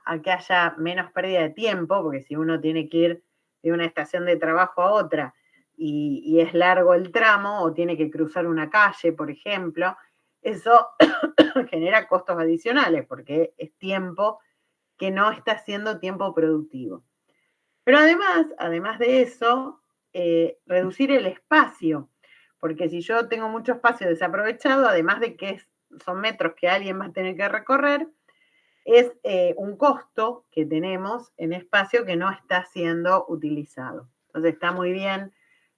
a que haya menos pérdida de tiempo, porque si uno tiene que ir de una estación de trabajo a otra y es largo el tramo, o tiene que cruzar una calle, por ejemplo, eso genera costos adicionales, porque es tiempo que no está siendo tiempo productivo. Pero además de eso, reducir el espacio, porque si yo tengo mucho espacio desaprovechado, además de que son metros que alguien va a tener que recorrer, es un costo que tenemos en espacio que no está siendo utilizado. Entonces está muy bien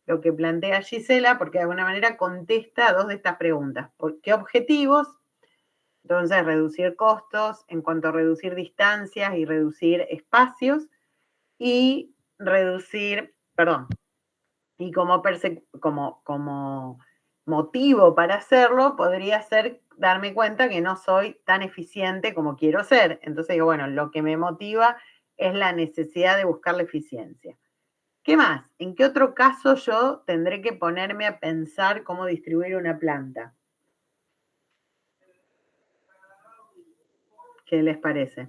lo que plantea Gisela, porque de alguna manera contesta a dos de estas preguntas. ¿Por qué objetivos? Entonces, reducir costos en cuanto a reducir distancias y reducir espacios, y y como motivo para hacerlo podría ser darme cuenta que no soy tan eficiente como quiero ser. Entonces digo, bueno, lo que me motiva es la necesidad de buscar la eficiencia. ¿Qué más? ¿En qué otro caso yo tendré que ponerme a pensar cómo distribuir una planta? ¿Qué les parece?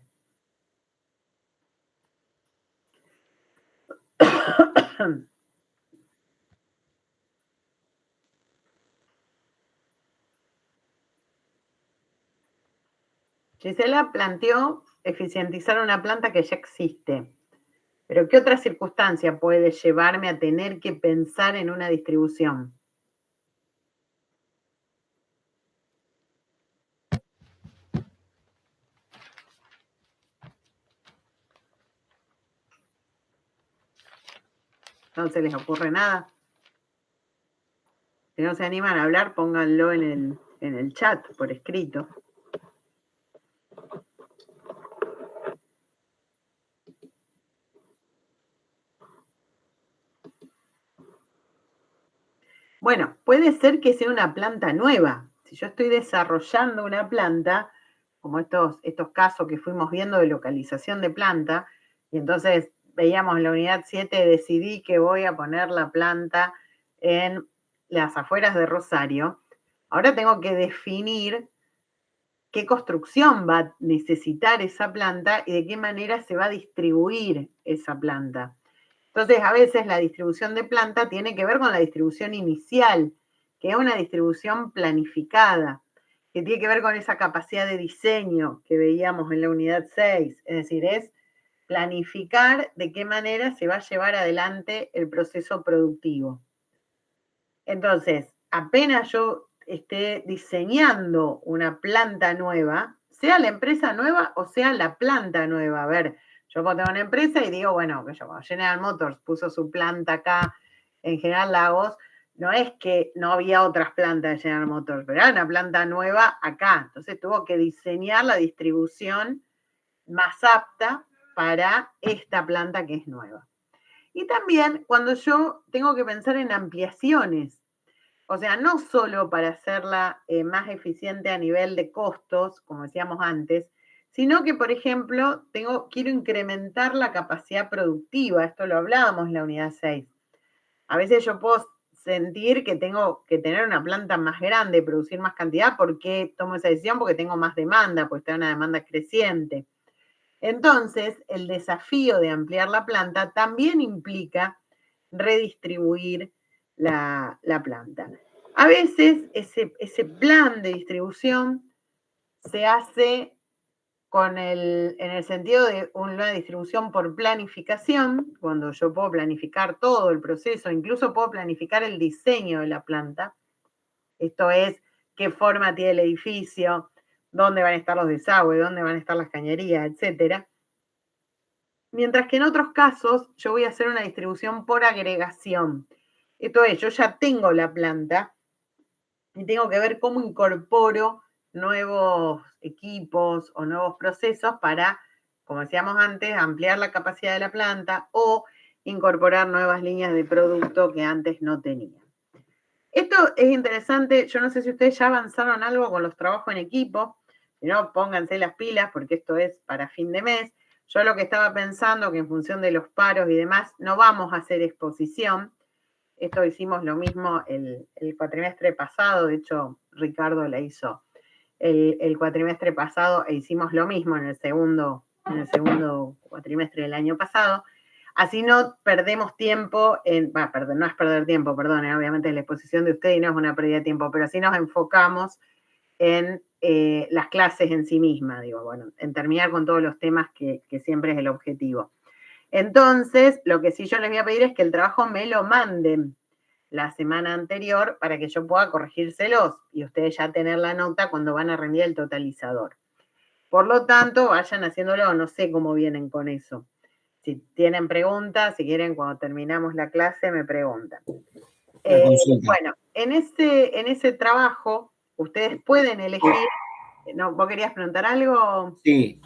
Gisela planteó eficientizar una planta que ya existe. Pero ¿qué otra circunstancia puede llevarme a tener que pensar en una distribución? ¿No se les ocurre nada? Si no se animan a hablar, pónganlo en el chat, por escrito. Bueno, puede ser que sea una planta nueva. Si yo estoy desarrollando una planta, como estos casos que fuimos viendo de localización de planta, y entonces veíamos en la unidad 7, decidí que voy a poner la planta en las afueras de Rosario. Ahora tengo que definir qué construcción va a necesitar esa planta y de qué manera se va a distribuir esa planta. Entonces, a veces la distribución de planta tiene que ver con la distribución inicial, que es una distribución planificada, que tiene que ver con esa capacidad de diseño que veíamos en la unidad 6. Es decir, es planificar de qué manera se va a llevar adelante el proceso productivo. Entonces, apenas yo esté diseñando una planta nueva, sea la empresa nueva o sea la planta nueva. A ver, yo tengo una empresa y digo, bueno, que yo, cuando General Motors puso su planta acá en General Lagos, no es que no había otras plantas de General Motors, pero era una planta nueva acá. Entonces tuvo que diseñar la distribución más apta para esta planta que es nueva. Y también cuando yo tengo que pensar en ampliaciones, o sea, no solo para hacerla más eficiente a nivel de costos, como decíamos antes, sino que, por ejemplo, quiero incrementar la capacidad productiva. Esto lo hablábamos en la unidad 6. A veces yo puedo sentir que tengo que tener una planta más grande, producir más cantidad. ¿Por qué tomo esa decisión? Porque tengo más demanda, porque está una demanda creciente. Entonces, el desafío de ampliar la planta también implica redistribuir la planta. A veces ese plan de distribución se hace en el sentido de una distribución por planificación, cuando yo puedo planificar todo el proceso, incluso puedo planificar el diseño de la planta. Esto es, qué forma tiene el edificio, dónde van a estar los desagües, dónde van a estar las cañerías, etcétera. Mientras que en otros casos yo voy a hacer una distribución por agregación. Esto es, yo ya tengo la planta y tengo que ver cómo incorporo nuevos equipos o nuevos procesos para, como decíamos antes, ampliar la capacidad de la planta o incorporar nuevas líneas de producto que antes no tenía. Esto es interesante. Yo no sé si ustedes ya avanzaron algo con los trabajos en equipo. Si no, pónganse las pilas porque esto es para fin de mes. Yo lo que estaba pensando que en función de los paros y demás, no vamos a hacer exposición. Esto hicimos lo mismo el cuatrimestre pasado. De hecho, Ricardo la hizo el cuatrimestre pasado e hicimos lo mismo en el segundo en el segundo cuatrimestre del año pasado. Así no perdemos tiempo no es perder tiempo, perdón, obviamente la exposición de usted y no es una pérdida de tiempo, pero así nos enfocamos en las clases en sí mismas, digo, bueno, en terminar con todos los temas que siempre es el objetivo. Entonces, lo que sí yo les voy a pedir es que el trabajo me lo manden la semana anterior para que yo pueda corregírselos y ustedes ya tener la nota cuando van a rendir el totalizador. Por lo tanto, vayan haciéndolo, no sé cómo vienen con eso. Si tienen preguntas, si quieren, cuando terminamos la clase, me preguntan. Bueno, en ese trabajo, ustedes pueden elegir. ¿No, vos querías preguntar algo? Sí,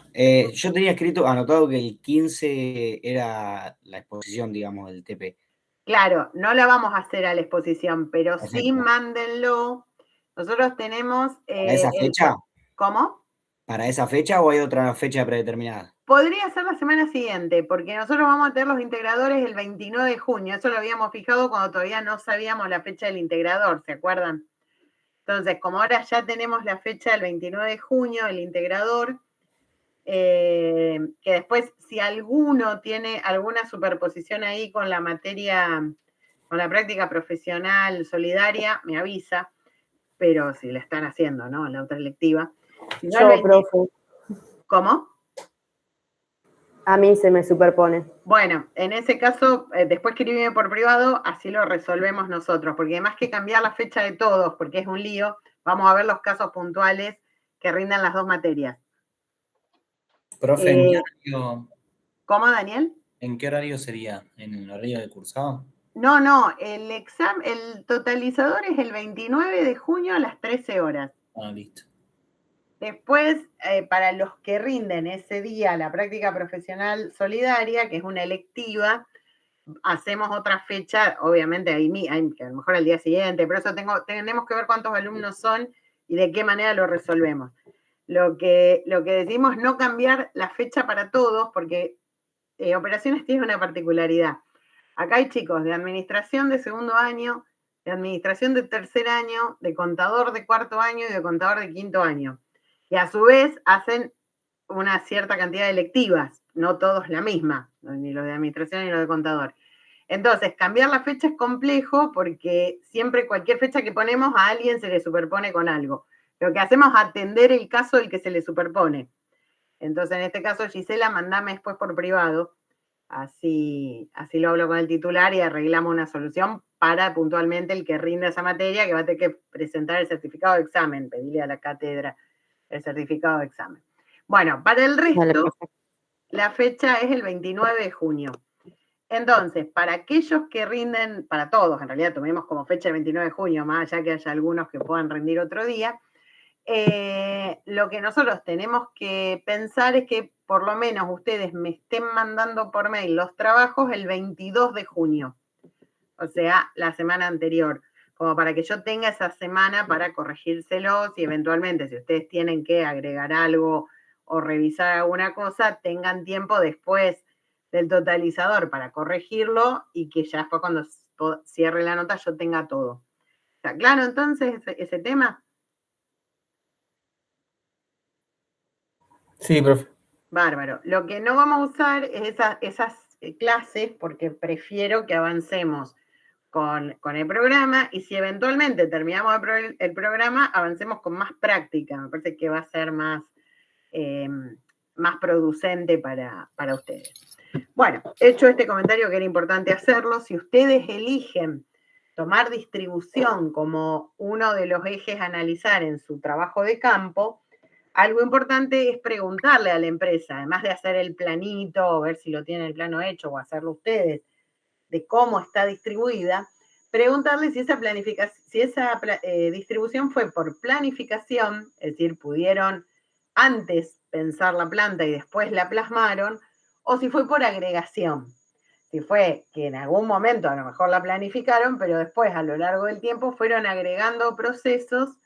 yo tenía anotado que el 15 era la exposición, digamos, del TP. Claro, no la vamos a hacer a la exposición, pero Perfecto. sí mándenlo. Nosotros tenemos... ¿Para esa fecha? ¿Cómo? ¿Para esa fecha o hay otra fecha predeterminada? Podría ser la semana siguiente, porque nosotros vamos a tener los integradores el 29 de junio. Eso lo habíamos fijado cuando todavía no sabíamos la fecha del integrador, ¿se acuerdan? Entonces, como ahora ya tenemos la fecha del 29 de junio, el integrador, que después, si alguno tiene alguna superposición ahí con la materia, con la práctica profesional solidaria, me avisa, pero si la están haciendo, ¿no? La otra electiva. Si no, yo, profe. ¿Cómo? A mí se me superpone. Bueno, en ese caso, después escríbeme por privado, así lo resolvemos nosotros, porque además que cambiar la fecha de todos, porque es un lío, vamos a ver los casos puntuales que rindan las dos materias. Profe, ¿en qué horario? ¿Cómo, Daniel? ¿En qué horario sería? ¿En el horario de cursado? No, el totalizador es el 29 de junio a las 13 horas. Ah, listo. Después, para los que rinden ese día la práctica profesional solidaria, que es una electiva, hacemos otra fecha, obviamente que a lo mejor al día siguiente, pero eso tenemos que ver cuántos alumnos son y de qué manera lo resolvemos. Lo que decimos no cambiar la fecha para todos, porque operaciones tiene una particularidad. Acá hay chicos de administración de segundo año, de administración de tercer año, de contador de cuarto año y de contador de quinto año. Y a su vez hacen una cierta cantidad de electivas, no todos la misma, ni los de administración ni los de contador. Entonces, cambiar la fecha es complejo porque siempre cualquier fecha que ponemos a alguien se le superpone con algo. Lo que hacemos es atender el caso del que se le superpone. Entonces, en este caso, Gisela, mandame después por privado. Así lo hablo con el titular y arreglamos una solución para puntualmente el que rinda esa materia, que va a tener que presentar el certificado de examen, pedirle a la cátedra el certificado de examen. Bueno, para el resto, la fecha es el 29 de junio. Entonces, para aquellos que rinden, para todos, en realidad tomemos como fecha el 29 de junio, más allá que haya algunos que puedan rendir otro día, lo que nosotros tenemos que pensar es que por lo menos ustedes me estén mandando por mail los trabajos el 22 de junio, o sea, la semana anterior, como para que yo tenga esa semana para corregírselos y eventualmente si ustedes tienen que agregar algo o revisar alguna cosa, tengan tiempo después del totalizador para corregirlo y que ya después cuando cierre la nota yo tenga todo. ¿Está claro entonces ese tema? Sí, profe. Bárbaro. Lo que no vamos a usar es esas clases porque prefiero que avancemos con el programa y si eventualmente terminamos el programa, avancemos con más práctica. Me parece que va a ser más producente para ustedes. Bueno, hecho este comentario que era importante hacerlo, si ustedes eligen tomar distribución como uno de los ejes a analizar en su trabajo de campo, algo importante es preguntarle a la empresa, además de hacer el planito, o ver si lo tienen el plano hecho o hacerlo ustedes, de cómo está distribuida, preguntarle si esa distribución fue por planificación, es decir, pudieron antes pensar la planta y después la plasmaron, o si fue por agregación. Si fue que en algún momento a lo mejor la planificaron, pero después a lo largo del tiempo fueron agregando procesos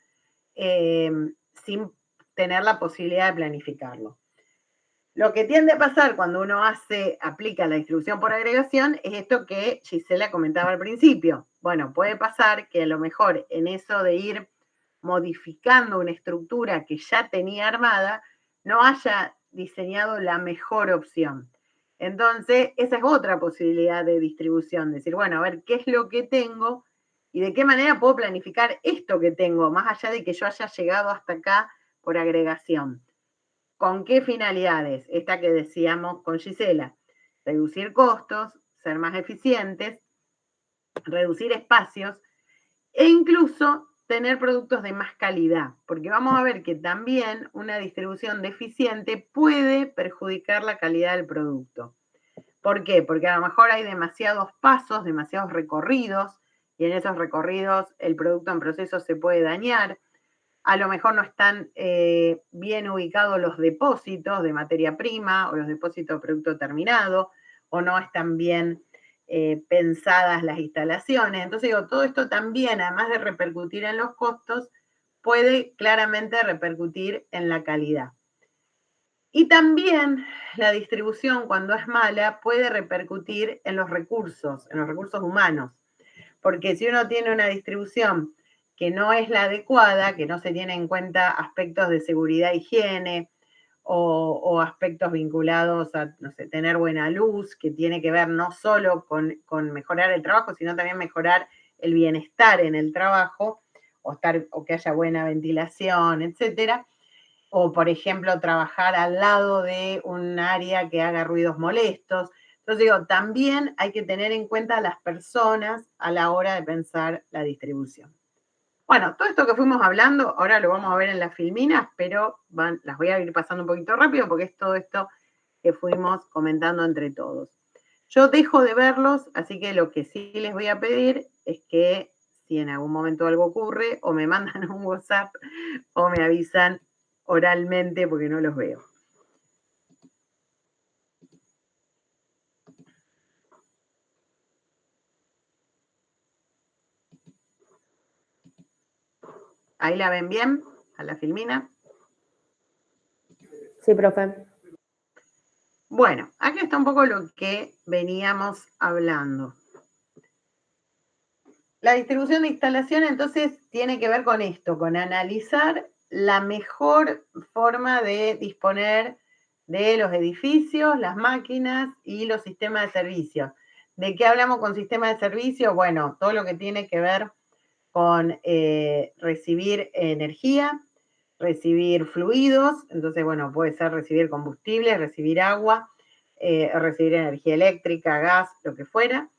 sin tener la posibilidad de planificarlo. Lo que tiende a pasar cuando uno aplica la distribución por agregación es esto que Gisela comentaba al principio. Bueno, puede pasar que a lo mejor en eso de ir modificando una estructura que ya tenía armada, no haya diseñado la mejor opción. Entonces, esa es otra posibilidad de distribución, decir, bueno, a ver, ¿qué es lo que tengo y de qué manera puedo planificar esto que tengo, más allá de que yo haya llegado hasta acá por agregación? ¿Con qué finalidades? Esta que decíamos con Gisela, reducir costos, ser más eficientes, reducir espacios e incluso tener productos de más calidad, porque vamos a ver que también una distribución deficiente puede perjudicar la calidad del producto. ¿Por qué? Porque a lo mejor hay demasiados pasos, demasiados recorridos, y en esos recorridos el producto en proceso se puede dañar. A lo mejor no están bien ubicados los depósitos de materia prima o los depósitos de producto terminado, o no están bien pensadas las instalaciones. Entonces digo, todo esto también, además de repercutir en los costos, puede claramente repercutir en la calidad. Y también la distribución, cuando es mala, puede repercutir en los recursos humanos. Porque si uno tiene una distribución que no es la adecuada, que no se tiene en cuenta aspectos de seguridad, higiene, o aspectos vinculados a, no sé, tener buena luz, que tiene que ver no solo con mejorar el trabajo, sino también mejorar el bienestar en el trabajo, o que haya buena ventilación, etcétera. O, por ejemplo, trabajar al lado de un área que haga ruidos molestos. Entonces digo, también hay que tener en cuenta a las personas a la hora de pensar la distribución. Bueno, todo esto que fuimos hablando, ahora lo vamos a ver en las filminas, pero las voy a ir pasando un poquito rápido porque es todo esto que fuimos comentando entre todos. Yo dejo de verlos, así que lo que sí les voy a pedir es que si en algún momento algo ocurre, o me mandan un WhatsApp o me avisan oralmente porque no los veo. ¿Ahí la ven bien? ¿A la filmina? Sí, profe. Bueno, aquí está un poco lo que veníamos hablando. La distribución de instalación entonces tiene que ver con esto, con analizar la mejor forma de disponer de los edificios, las máquinas y los sistemas de servicio. ¿De qué hablamos con sistemas de servicio? Bueno, todo lo que tiene que ver con recibir energía, recibir fluidos, entonces, bueno, puede ser recibir combustible, recibir agua, recibir energía eléctrica, gas, lo que fuera.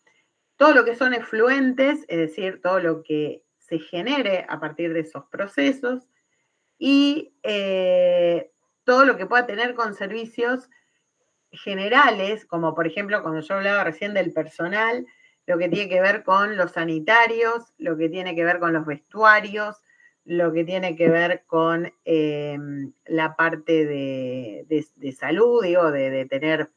Todo lo que son efluentes, es decir, todo lo que se genere a partir de esos procesos, y todo lo que pueda tener con servicios generales, como por ejemplo cuando yo hablaba recién del personal, lo que tiene que ver con los sanitarios, lo que tiene que ver con los vestuarios, lo que tiene que ver con la parte de salud, digo, de tener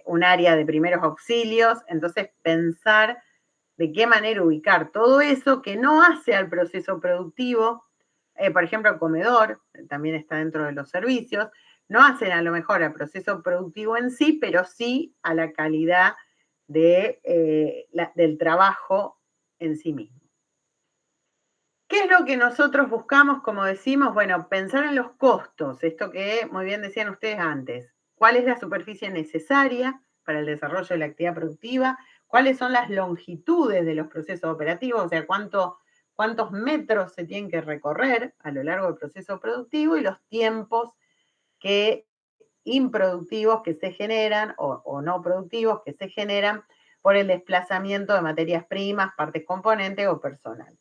un área de primeros auxilios. Entonces, pensar de qué manera ubicar todo eso que no hace al proceso productivo. Por ejemplo, el comedor también está dentro de los servicios. No hacen a lo mejor al proceso productivo en sí, pero sí a la calidad del trabajo en sí mismo. ¿Qué es lo que nosotros buscamos, como decimos? Bueno, pensar en los costos, esto que muy bien decían ustedes antes. ¿Cuál es la superficie necesaria para el desarrollo de la actividad productiva? ¿Cuáles son las longitudes de los procesos operativos? O sea, cuántos metros se tienen que recorrer a lo largo del proceso productivo, y los tiempos improductivos que se generan o no productivos que se generan por el desplazamiento de materias primas, partes componentes o personal.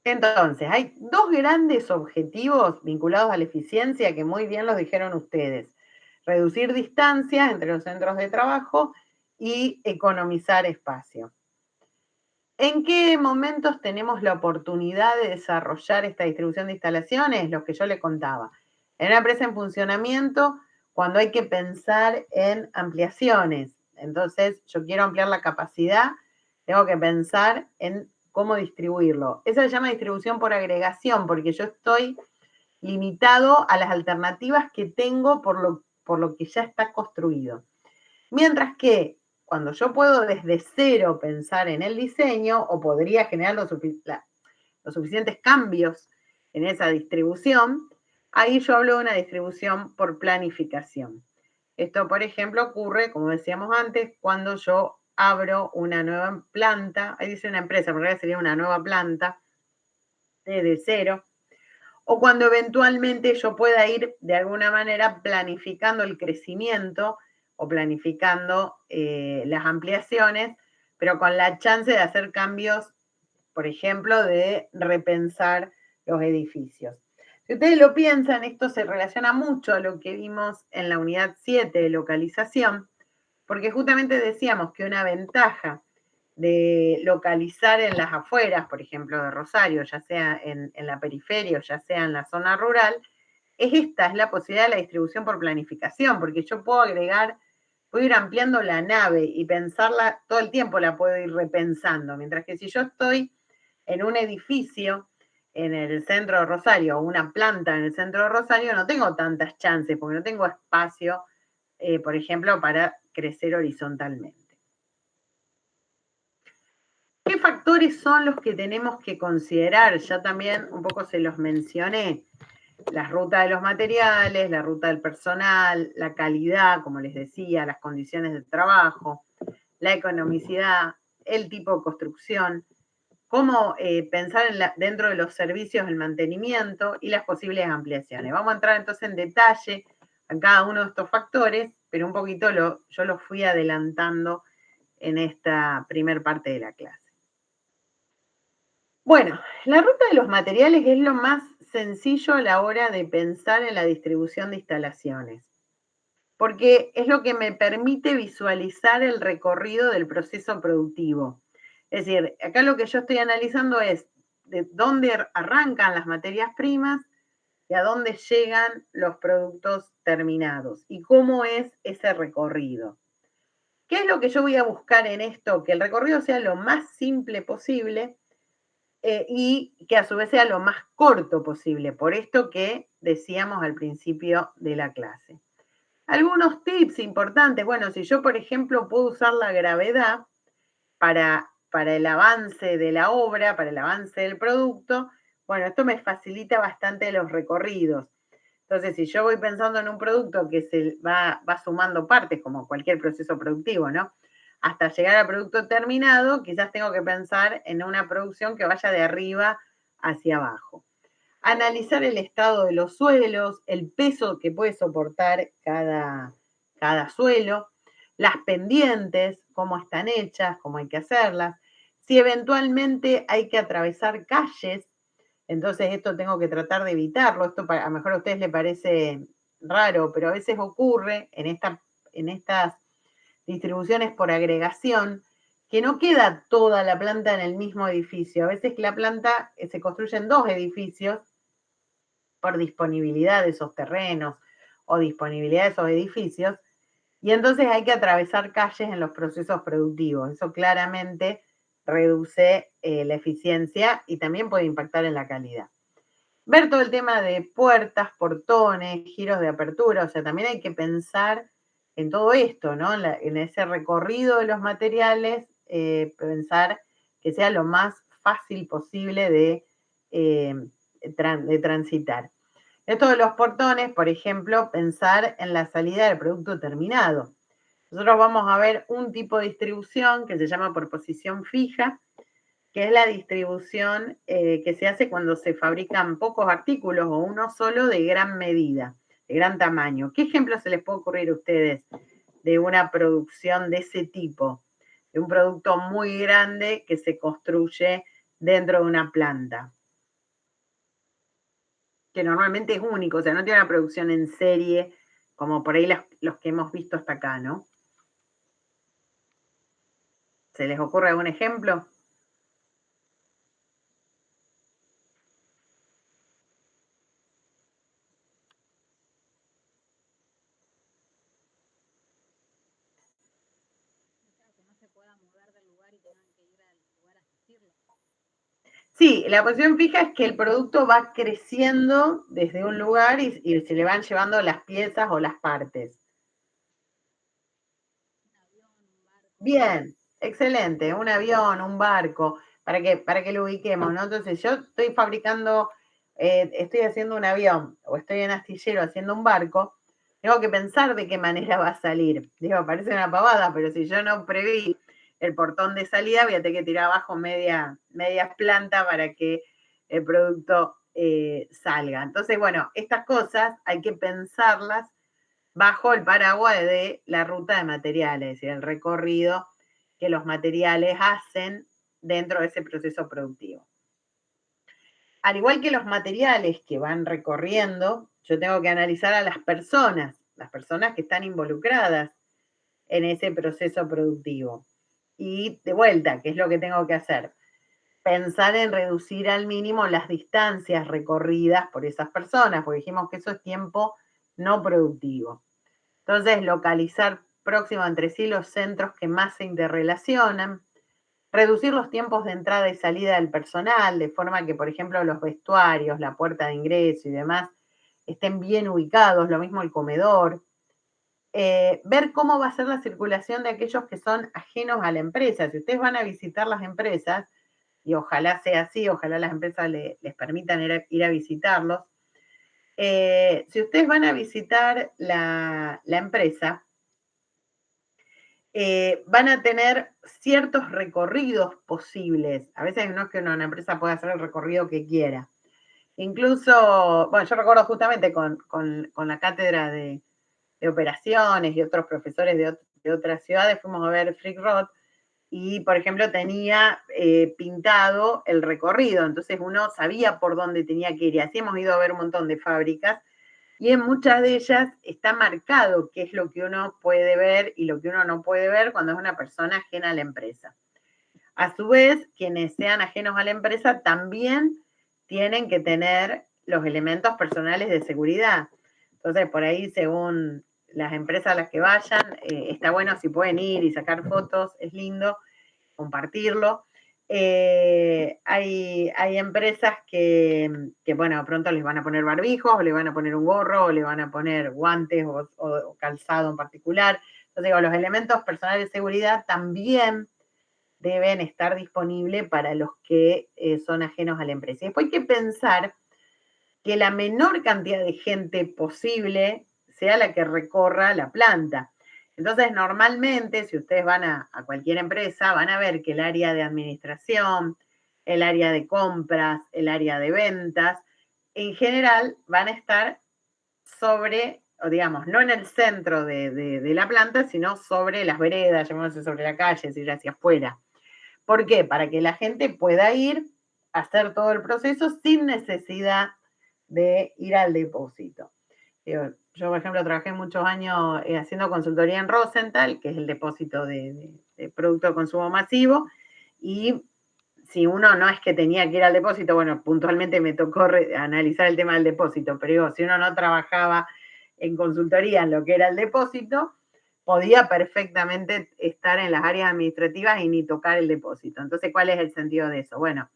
Entonces, hay dos grandes objetivos vinculados a la eficiencia que muy bien los dijeron ustedes. Reducir distancias entre los centros de trabajo y economizar espacio. ¿En qué momentos tenemos la oportunidad de desarrollar esta distribución de instalaciones? Los que yo le contaba. En una empresa en funcionamiento, cuando hay que pensar en ampliaciones. Entonces, yo quiero ampliar la capacidad, tengo que pensar en cómo distribuirlo. Eso se llama distribución por agregación, porque yo estoy limitado a las alternativas que tengo por lo que ya está construido. Mientras que cuando yo puedo desde cero pensar en el diseño, o podría generar los suficientes cambios en esa distribución, ahí yo hablo de una distribución por planificación. Esto, por ejemplo, ocurre, como decíamos antes, cuando yo abro una nueva planta, ahí dice una empresa, pero en realidad sería una nueva planta desde cero, o cuando eventualmente yo pueda ir de alguna manera planificando el crecimiento o planificando las ampliaciones, pero con la chance de hacer cambios, por ejemplo, de repensar los edificios. Si ustedes lo piensan, esto se relaciona mucho a lo que vimos en la unidad 7 de localización, porque justamente decíamos que una ventaja de localizar en las afueras, por ejemplo, de Rosario, ya sea en la periferia o ya sea en la zona rural, es la posibilidad de la distribución por planificación, porque yo puedo ir ampliando la nave y pensarla todo el tiempo, la puedo ir repensando, mientras que si yo estoy en un edificio en el centro de Rosario o una planta en el centro de Rosario, no tengo tantas chances, porque no tengo espacio, por ejemplo, para crecer horizontalmente. ¿Qué factores son los que tenemos que considerar? Ya también un poco se los mencioné. La ruta de los materiales, la ruta del personal, la calidad, como les decía, las condiciones de trabajo, la economicidad, el tipo de construcción, cómo pensar dentro de los servicios el mantenimiento y las posibles ampliaciones. Vamos a entrar entonces en detalle a cada uno de estos factores, pero un poquito yo los fui adelantando en esta primer parte de la clase. Bueno, la ruta de los materiales es lo más sencillo a la hora de pensar en la distribución de instalaciones, porque es lo que me permite visualizar el recorrido del proceso productivo. Es decir, acá lo que yo estoy analizando es de dónde arrancan las materias primas y a dónde llegan los productos terminados y cómo es ese recorrido. ¿Qué es lo que yo voy a buscar en esto? Que el recorrido sea lo más simple posible y que a su vez sea lo más corto posible, por esto que decíamos al principio de la clase. Algunos tips importantes, bueno, si yo por ejemplo puedo usar la gravedad para el avance de la obra, para el avance del producto, bueno, esto me facilita bastante los recorridos. Entonces, si yo voy pensando en un producto que se va sumando partes, como cualquier proceso productivo, ¿no? Hasta llegar al producto terminado, quizás tengo que pensar en una producción que vaya de arriba hacia abajo. Analizar el estado de los suelos, el peso que puede soportar cada suelo, las pendientes, cómo están hechas, cómo hay que hacerlas. Si eventualmente hay que atravesar calles, entonces esto tengo que tratar de evitarlo. Esto a lo mejor a ustedes les parece raro, pero a veces ocurre en estas distribuciones por agregación, que no queda toda la planta en el mismo edificio. A veces la planta se construye en dos edificios por disponibilidad de esos terrenos o disponibilidad de esos edificios, y entonces hay que atravesar calles en los procesos productivos. Eso claramente reduce la eficiencia y también puede impactar en la calidad. Ver todo el tema de puertas, portones, giros de apertura, o sea, también hay que pensar en todo esto, ¿no? En ese recorrido de los materiales, pensar que sea lo más fácil posible de transitar. Esto de los portones, por ejemplo, pensar en la salida del producto terminado. Nosotros vamos a ver un tipo de distribución que se llama por posición fija, que es la distribución que se hace cuando se fabrican pocos artículos o uno solo de gran medida, de gran tamaño. ¿Qué ejemplos se les puede ocurrir a ustedes de una producción de ese tipo? De un producto muy grande que se construye dentro de una planta, que normalmente es único, o sea, no tiene una producción en serie, como por ahí los que hemos visto hasta acá, ¿no? ¿Se les ocurre algún ejemplo? Sí, la posición fija es que el producto va creciendo desde un lugar y se le van llevando las piezas o las partes. Bien, excelente. Un avión, un barco, para que lo ubiquemos, ¿no? Entonces, yo estoy fabricando estoy haciendo un avión o estoy en astillero haciendo un barco, tengo que pensar de qué manera va a salir. Digo, parece una pavada, pero si yo no preví el portón de salida, voy a tener que tirar abajo media planta para que el producto salga. Entonces, bueno, estas cosas hay que pensarlas bajo el paraguas de la ruta de materiales, es decir, el recorrido que los materiales hacen dentro de ese proceso productivo. Al igual que los materiales que van recorriendo, yo tengo que analizar a las personas que están involucradas en ese proceso productivo. Y de vuelta, ¿qué es lo que tengo que hacer? Pensar en reducir al mínimo las distancias recorridas por esas personas, porque dijimos que eso es tiempo no productivo. Entonces, localizar próximo entre sí los centros que más se interrelacionan, reducir los tiempos de entrada y salida del personal, de forma que, por ejemplo, los vestuarios, la puerta de ingreso y demás estén bien ubicados, lo mismo el comedor. Ver cómo va a ser la circulación de aquellos que son ajenos a la empresa. Si ustedes van a visitar las empresas, y ojalá sea así, ojalá las empresas les permitan ir a visitarlos, si ustedes van a visitar la empresa, van a tener ciertos recorridos posibles. A veces no es que una empresa pueda hacer el recorrido que quiera. Incluso, bueno, yo recuerdo justamente con la cátedra de operaciones y otros profesores de otras ciudades, fuimos a ver Frick Road y, por ejemplo, tenía pintado el recorrido, entonces uno sabía por dónde tenía que ir. Y así hemos ido a ver un montón de fábricas y en muchas de ellas está marcado qué es lo que uno puede ver y lo que uno no puede ver cuando es una persona ajena a la empresa. A su vez, quienes sean ajenos a la empresa también tienen que tener los elementos personales de seguridad. Entonces, por ahí, según las empresas a las que vayan, está bueno si pueden ir y sacar fotos, es lindo compartirlo. Hay empresas que, bueno, pronto les van a poner barbijos, o le van a poner un gorro, o le van a poner guantes o calzado en particular. Entonces, digo, los elementos personales de seguridad también deben estar disponibles para los que son ajenos a la empresa. Y después hay que pensar que la menor cantidad de gente posible sea la que recorra la planta. Entonces, normalmente, si ustedes van a cualquier empresa, van a ver que el área de administración, el área de compras, el área de ventas, en general van a estar sobre, o digamos, no en el centro de la planta, sino sobre las veredas, llamémosle sobre la calle, es decir, hacia afuera. ¿Por qué? Para que la gente pueda ir a hacer todo el proceso sin necesidad de ir al depósito. Yo, por ejemplo, trabajé muchos años haciendo consultoría en Rosenthal, que es el depósito de producto de consumo masivo, y si uno no es que tenía que ir al depósito, bueno, puntualmente me tocó analizar el tema del depósito, pero digo, si uno no trabajaba en consultoría en lo que era el depósito, podía perfectamente estar en las áreas administrativas y ni tocar el depósito. Entonces, ¿cuál es el sentido de eso? Bueno,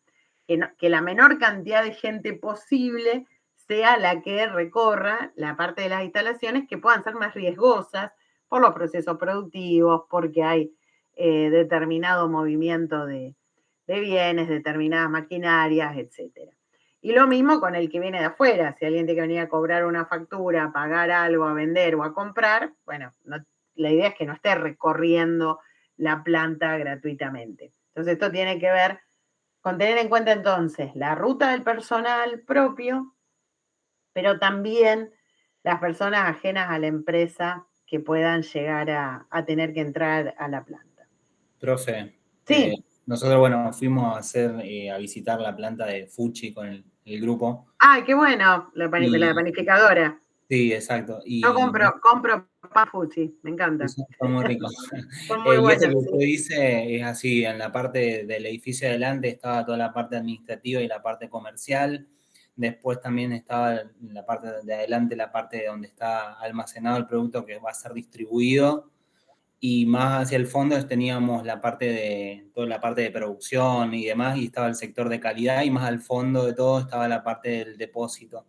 que la menor cantidad de gente posible sea la que recorra la parte de las instalaciones que puedan ser más riesgosas por los procesos productivos, porque hay determinado movimiento de bienes, determinadas maquinarias, etc. Y lo mismo con el que viene de afuera. Si alguien tiene que venir a cobrar una factura, a pagar algo, a vender o a comprar, bueno, la idea es que no esté recorriendo la planta gratuitamente. Entonces, esto tiene que ver con tener en cuenta entonces la ruta del personal propio, pero también las personas ajenas a la empresa que puedan llegar a tener que entrar a la planta. Profe, Sí. Nosotros, bueno, fuimos a visitar la planta de Fuji con el grupo. ¡Ay, qué bueno! La panificadora. Sí, exacto. Yo compro pan Fuji, me encanta. Son muy ricos. Son muy Y eso buenos. que usted dice es así, en la parte del edificio de adelante estaba toda la parte administrativa y la parte comercial. Después también estaba en la parte de adelante, la parte donde está almacenado el producto que va a ser distribuido. Y más hacia el fondo teníamos toda la parte de producción y demás, y estaba el sector de calidad, y más al fondo de todo estaba la parte del depósito.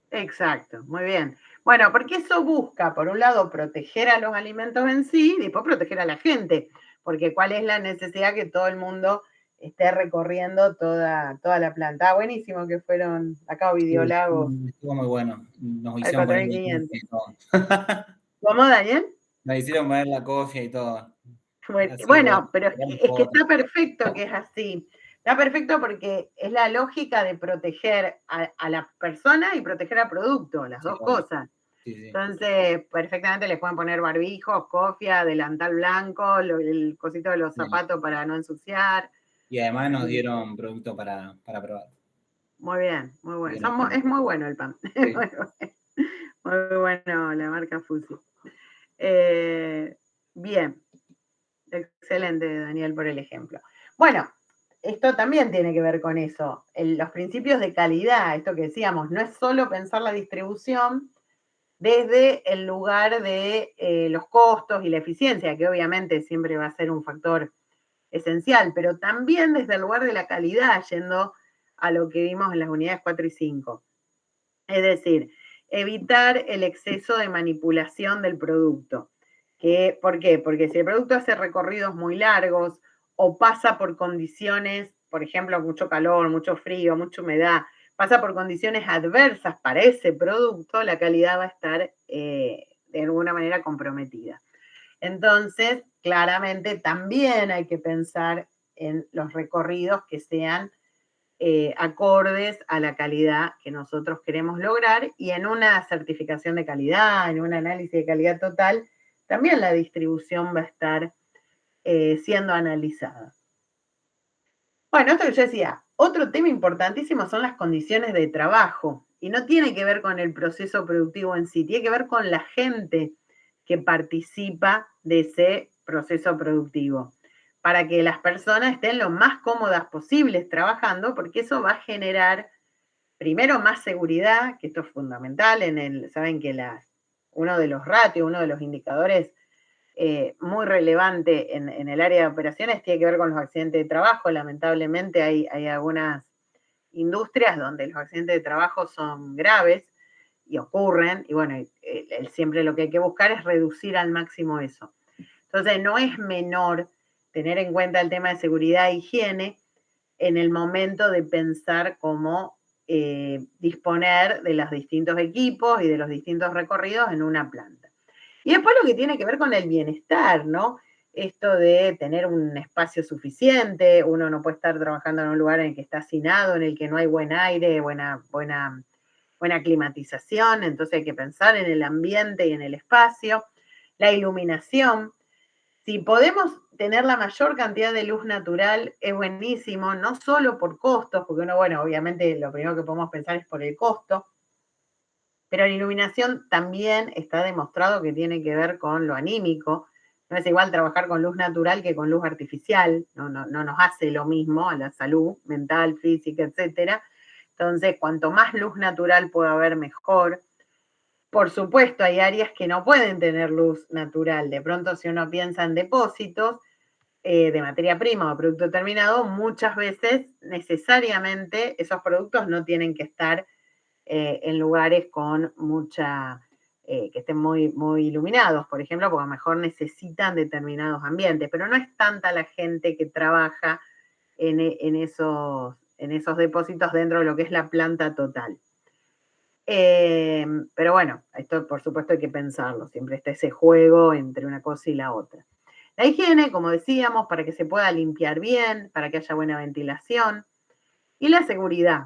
Exacto, muy bien. Bueno, porque eso busca, por un lado, proteger a los alimentos en sí y después proteger a la gente, porque cuál es la necesidad que todo el mundo esté recorriendo toda la planta. Buenísimo que fueron acá Videolagos. Estuvo muy bueno. Nos Al hicieron poner la 4500. cofia y todo. ¿Cómo, Daniel? Nos hicieron poner la cofia y todo. Así Bueno, que, pero es que está perfecto que es así. Está perfecto porque es la lógica de proteger a la persona y proteger al producto, las dos cosas. Sí. Entonces, perfectamente les pueden poner barbijos, cofia, delantal blanco, el cosito de los zapatos para no ensuciar. Y además nos dieron producto para probar. Muy bien, muy bueno. Bien, Es muy bueno el pan. Sí. Muy bueno la marca Fusi. Bien. Excelente, Daniel, por el ejemplo. Bueno, esto también tiene que ver con eso. Los principios de calidad, esto que decíamos, no es solo pensar la distribución desde el lugar de los costos y la eficiencia, que obviamente siempre va a ser un factor esencial, pero también desde el lugar de la calidad, yendo a lo que vimos en las unidades 4 y 5. Es decir, evitar el exceso de manipulación del producto. ¿Por qué? Porque si el producto hace recorridos muy largos o pasa por condiciones, por ejemplo, mucho calor, mucho frío, mucha humedad, pasa por condiciones adversas para ese producto, la calidad va a estar de alguna manera comprometida. Entonces, claramente también hay que pensar en los recorridos que sean acordes a la calidad que nosotros queremos lograr, y en una certificación de calidad, en un análisis de calidad total, también la distribución va a estar siendo analizada. Bueno, esto que yo decía, otro tema importantísimo son las condiciones de trabajo, y no tiene que ver con el proceso productivo en sí, tiene que ver con la gente que participa de ese proceso productivo, para que las personas estén lo más cómodas posibles trabajando, porque eso va a generar, primero, más seguridad, que esto es fundamental. Saben que uno de los ratios, uno de los indicadores muy relevante en el área de operaciones tiene que ver con los accidentes de trabajo. Lamentablemente hay algunas industrias donde los accidentes de trabajo son graves y ocurren, y bueno, siempre lo que hay que buscar es reducir al máximo eso. Entonces, no es menor tener en cuenta el tema de seguridad e higiene en el momento de pensar cómo disponer de los distintos equipos y de los distintos recorridos en una planta. Y después lo que tiene que ver con el bienestar, ¿no? Esto de tener un espacio suficiente, uno no puede estar trabajando en un lugar en el que está hacinado, en el que no hay buen aire, buena climatización, entonces hay que pensar en el ambiente y en el espacio. La iluminación, si podemos tener la mayor cantidad de luz natural, es buenísimo, no solo por costos, porque uno, bueno, obviamente lo primero que podemos pensar es por el costo, pero la iluminación también está demostrado que tiene que ver con lo anímico. No es igual trabajar con luz natural que con luz artificial, no nos hace lo mismo a la salud mental, física, etcétera. Entonces, cuanto más luz natural pueda haber, mejor. Por supuesto, hay áreas que no pueden tener luz natural. De pronto, si uno piensa en depósitos de materia prima o producto terminado, muchas veces necesariamente esos productos no tienen que estar en lugares con que estén muy, muy iluminados, por ejemplo, porque a lo mejor necesitan determinados ambientes, pero no es tanta la gente que trabaja en esos depósitos dentro de lo que es la planta total. Pero bueno, esto por supuesto hay que pensarlo, siempre está ese juego entre una cosa y la otra. La higiene, como decíamos, para que se pueda limpiar bien, para que haya buena ventilación. Y la seguridad,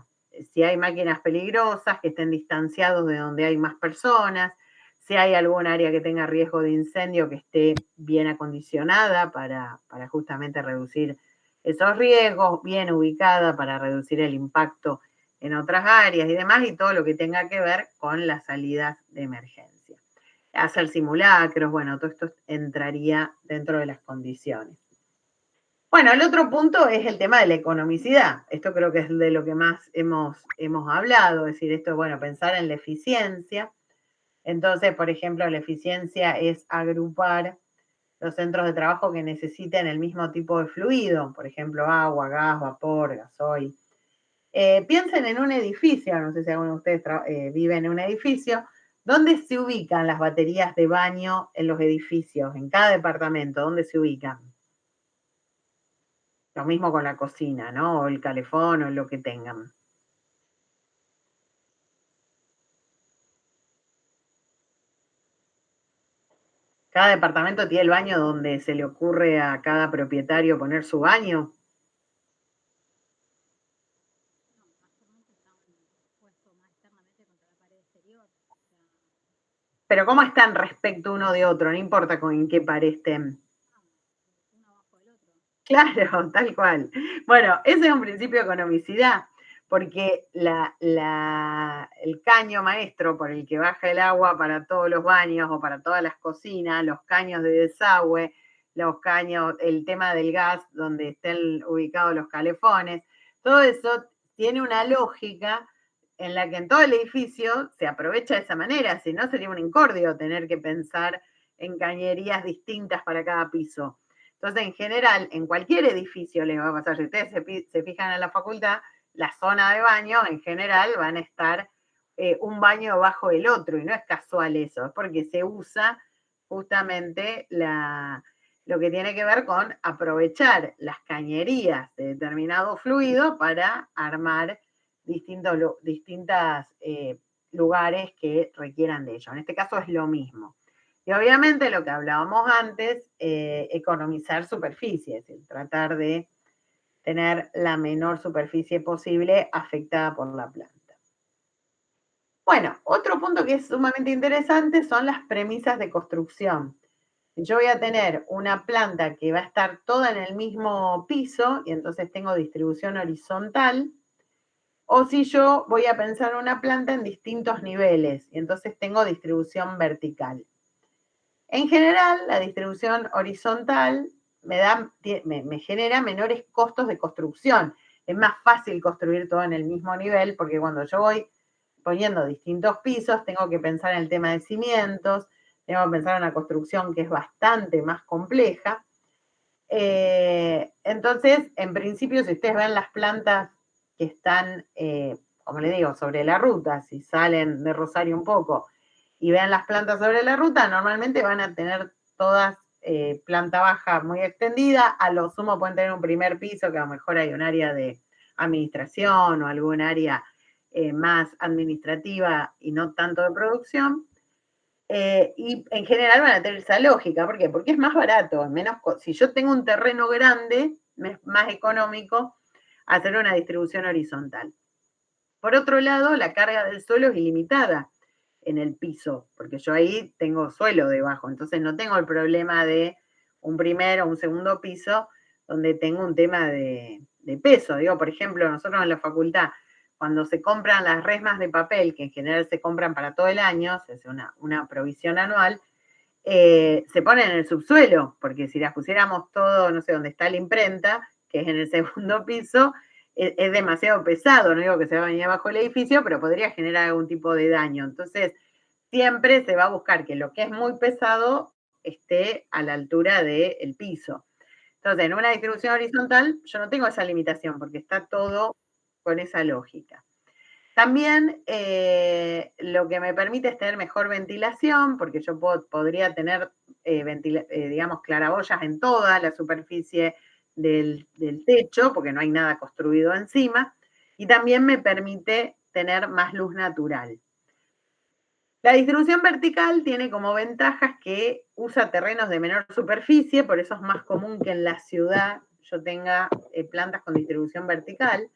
si hay máquinas peligrosas, que estén distanciados de donde hay más personas, si hay algún área que tenga riesgo de incendio, que esté bien acondicionada para justamente reducir esos riesgos, bien ubicada para reducir el impacto en otras áreas y demás, y todo lo que tenga que ver con las salidas de emergencia. Hacer simulacros, bueno, todo esto entraría dentro de las condiciones. Bueno, el otro punto es el tema de la economicidad. Esto creo que es de lo que más hemos hablado, es decir, esto, bueno, pensar en la eficiencia. Entonces, por ejemplo, la eficiencia es agrupar los centros de trabajo que necesiten el mismo tipo de fluido, por ejemplo, agua, gas, vapor, gasoil. Piensen en un edificio, no sé si alguno de ustedes vive en un edificio, ¿dónde se ubican las baterías de baño en los edificios, en cada departamento? ¿Dónde se ubican? Lo mismo con la cocina, ¿no? O el calefón o lo que tengan. Cada departamento tiene el baño donde se le ocurre a cada propietario poner su baño. Pero ¿cómo están respecto uno de otro? No importa en qué pared estén. Claro, tal cual. Bueno, ese es un principio de economicidad, porque el caño maestro por el que baja el agua para todos los baños o para todas las cocinas, los caños de desagüe, los caños, el tema del gas donde estén ubicados los calefones, todo eso tiene una lógica en la que en todo el edificio se aprovecha de esa manera, si no sería un incordio tener que pensar en cañerías distintas para cada piso. Entonces, en general, en cualquier edificio les va a pasar, si ustedes se fijan en la facultad, la zona de baño en general van a estar un baño bajo el otro, y no es casual eso, es porque se usa justamente lo que tiene que ver con aprovechar las cañerías de determinado fluido para armar distintos lugares que requieran de ello. En este caso es lo mismo. Y obviamente lo que hablábamos antes, economizar superficie, es decir, tratar de tener la menor superficie posible afectada por la planta. Bueno, otro punto que es sumamente interesante son las premisas de construcción. Yo voy a tener una planta que va a estar toda en el mismo piso y entonces tengo distribución horizontal, o si yo voy a pensar una planta en distintos niveles y entonces tengo distribución vertical. En general, la distribución horizontal me genera menores costos de construcción. Es más fácil construir todo en el mismo nivel porque cuando yo voy poniendo distintos pisos, tengo que pensar en el tema de cimientos, tengo que pensar en una construcción que es bastante más compleja. Entonces, en principio, si ustedes ven las plantas que están, como les digo, sobre la ruta, si salen de Rosario un poco y ven las plantas sobre la ruta, normalmente van a tener todas planta baja muy extendida, a lo sumo pueden tener un primer piso, que a lo mejor hay un área de administración o algún área más administrativa y no tanto de producción. Y en general van a tener esa lógica. ¿Por qué? Porque es más barato. Si yo tengo un terreno grande, es más económico hacer una distribución horizontal. Por otro lado, la carga del suelo es ilimitada en el piso, porque yo ahí tengo suelo debajo, entonces no tengo el problema de un primer o un segundo piso donde tengo un tema de peso. Digo, por ejemplo, nosotros en la facultad, cuando se compran las resmas de papel, que en general se compran para todo el año, se hace una provisión anual, se ponen en el subsuelo, porque si las pusiéramos todo, no sé, donde está la imprenta, que es en el segundo piso, es demasiado pesado, no digo que se va a venir abajo el edificio, pero podría generar algún tipo de daño. Entonces, siempre se va a buscar que lo que es muy pesado esté a la altura del piso. Entonces, en una distribución horizontal, yo no tengo esa limitación, porque está todo con esa lógica. También lo que me permite es tener mejor ventilación, porque yo podría tener, digamos, claraboyas en toda la superficie del techo, porque no hay nada construido encima, y también me permite tener más luz natural. La distribución vertical tiene como ventajas que usa terrenos de menor superficie, por eso es más común que en la ciudad yo tenga plantas con distribución vertical,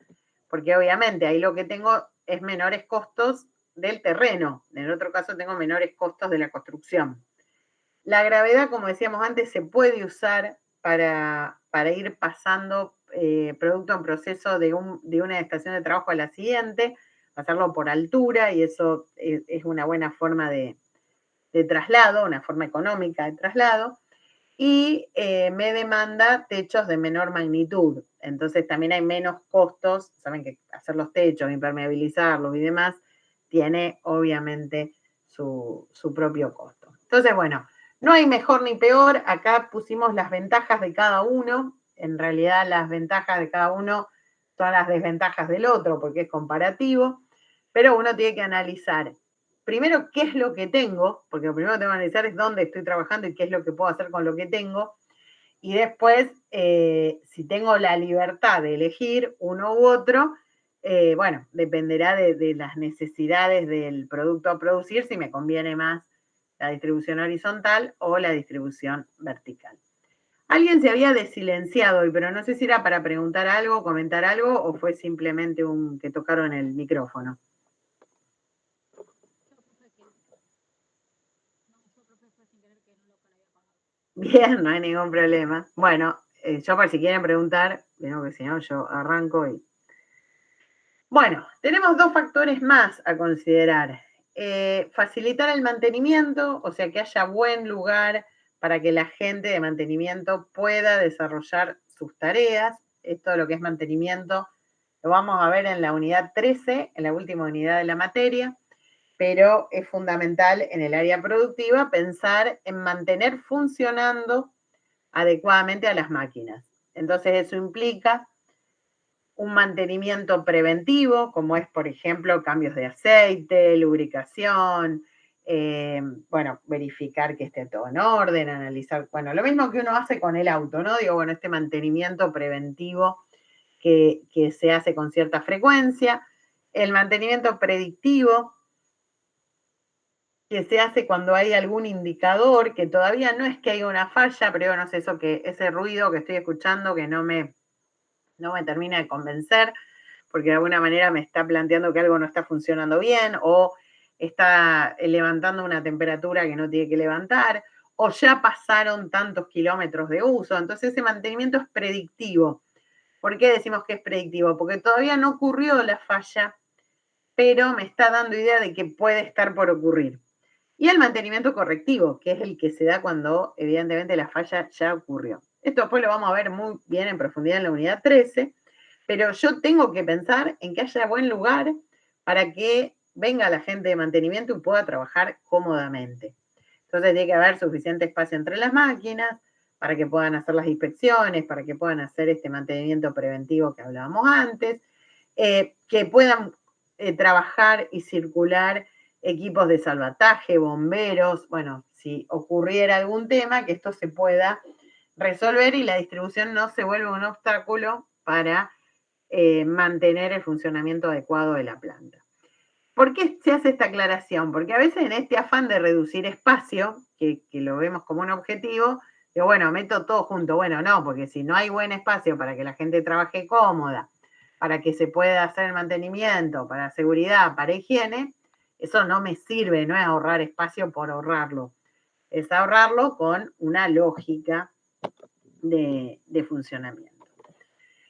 porque obviamente ahí lo que tengo es menores costos del terreno, en el otro caso tengo menores costos de la construcción. La gravedad, como decíamos antes, se puede usar para ir pasando producto en proceso de una estación de trabajo a la siguiente, pasarlo por altura, y eso es una buena forma de traslado, una forma económica de traslado, y me demanda techos de menor magnitud. Entonces también hay menos costos. Saben que hacer los techos, impermeabilizarlos y demás, tiene obviamente su propio costo. Entonces, bueno, no hay mejor ni peor. Acá pusimos las ventajas de cada uno. En realidad las ventajas de cada uno son las desventajas del otro, porque es comparativo. Pero uno tiene que analizar primero qué es lo que tengo, porque lo primero que tengo que analizar es dónde estoy trabajando y qué es lo que puedo hacer con lo que tengo. Y después, si tengo la libertad de elegir uno u otro, bueno, dependerá de las necesidades del producto a producir, si me conviene más la distribución horizontal o la distribución vertical. Alguien se había desilenciado hoy, pero no sé si era para preguntar algo, comentar algo, o fue simplemente que tocaron el micrófono. Bien, no hay ningún problema. Bueno, yo por si quieren preguntar, digo que si no, yo arranco y... Bueno, tenemos 2 factores más a considerar. Facilitar el mantenimiento, o sea, que haya buen lugar para que la gente de mantenimiento pueda desarrollar sus tareas. Esto de lo que es mantenimiento lo vamos a ver en la unidad 13, en la última unidad de la materia, pero es fundamental en el área productiva pensar en mantener funcionando adecuadamente a las máquinas. Entonces eso implica un mantenimiento preventivo, como es, por ejemplo, cambios de aceite, lubricación, bueno, verificar que esté todo en orden, analizar, bueno, lo mismo que uno hace con el auto, ¿no? Digo, bueno, este mantenimiento preventivo que se hace con cierta frecuencia, el mantenimiento predictivo, que se hace cuando hay algún indicador, que todavía no es que haya una falla, pero no sé, ese ruido que estoy escuchando que no me termina de convencer, porque de alguna manera me está planteando que algo no está funcionando bien, o está levantando una temperatura que no tiene que levantar, o ya pasaron tantos kilómetros de uso. Entonces ese mantenimiento es predictivo. ¿Por qué decimos que es predictivo? Porque todavía no ocurrió la falla, pero me está dando idea de que puede estar por ocurrir. Y el mantenimiento correctivo, que es el que se da cuando evidentemente la falla ya ocurrió. Esto después lo vamos a ver muy bien en profundidad en la unidad 13, pero yo tengo que pensar en que haya buen lugar para que venga la gente de mantenimiento y pueda trabajar cómodamente. Entonces tiene que haber suficiente espacio entre las máquinas para que puedan hacer las inspecciones, para que puedan hacer este mantenimiento preventivo que hablábamos antes, que puedan trabajar y circular equipos de salvataje, bomberos, bueno, si ocurriera algún tema, que esto se pueda resolver y la distribución no se vuelva un obstáculo para mantener el funcionamiento adecuado de la planta. ¿Por qué se hace esta aclaración? Porque a veces en este afán de reducir espacio, que lo vemos como un objetivo, digo, bueno, meto todo junto. Bueno, no, porque si no hay buen espacio para que la gente trabaje cómoda, para que se pueda hacer el mantenimiento, para seguridad, para higiene, eso no me sirve, no es ahorrar espacio por ahorrarlo. Es ahorrarlo con una lógica de funcionamiento.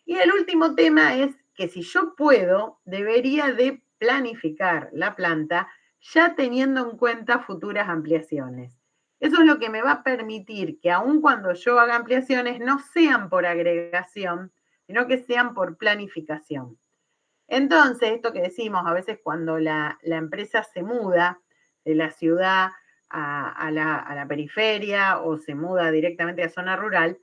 Y el último tema es que si yo puedo, debería de planificar la planta ya teniendo en cuenta futuras ampliaciones. Eso es lo que me va a permitir que aun cuando yo haga ampliaciones no sean por agregación, sino que sean por planificación. Entonces, esto que decimos, a veces cuando la empresa se muda de la ciudad a la periferia o se muda directamente a zona rural,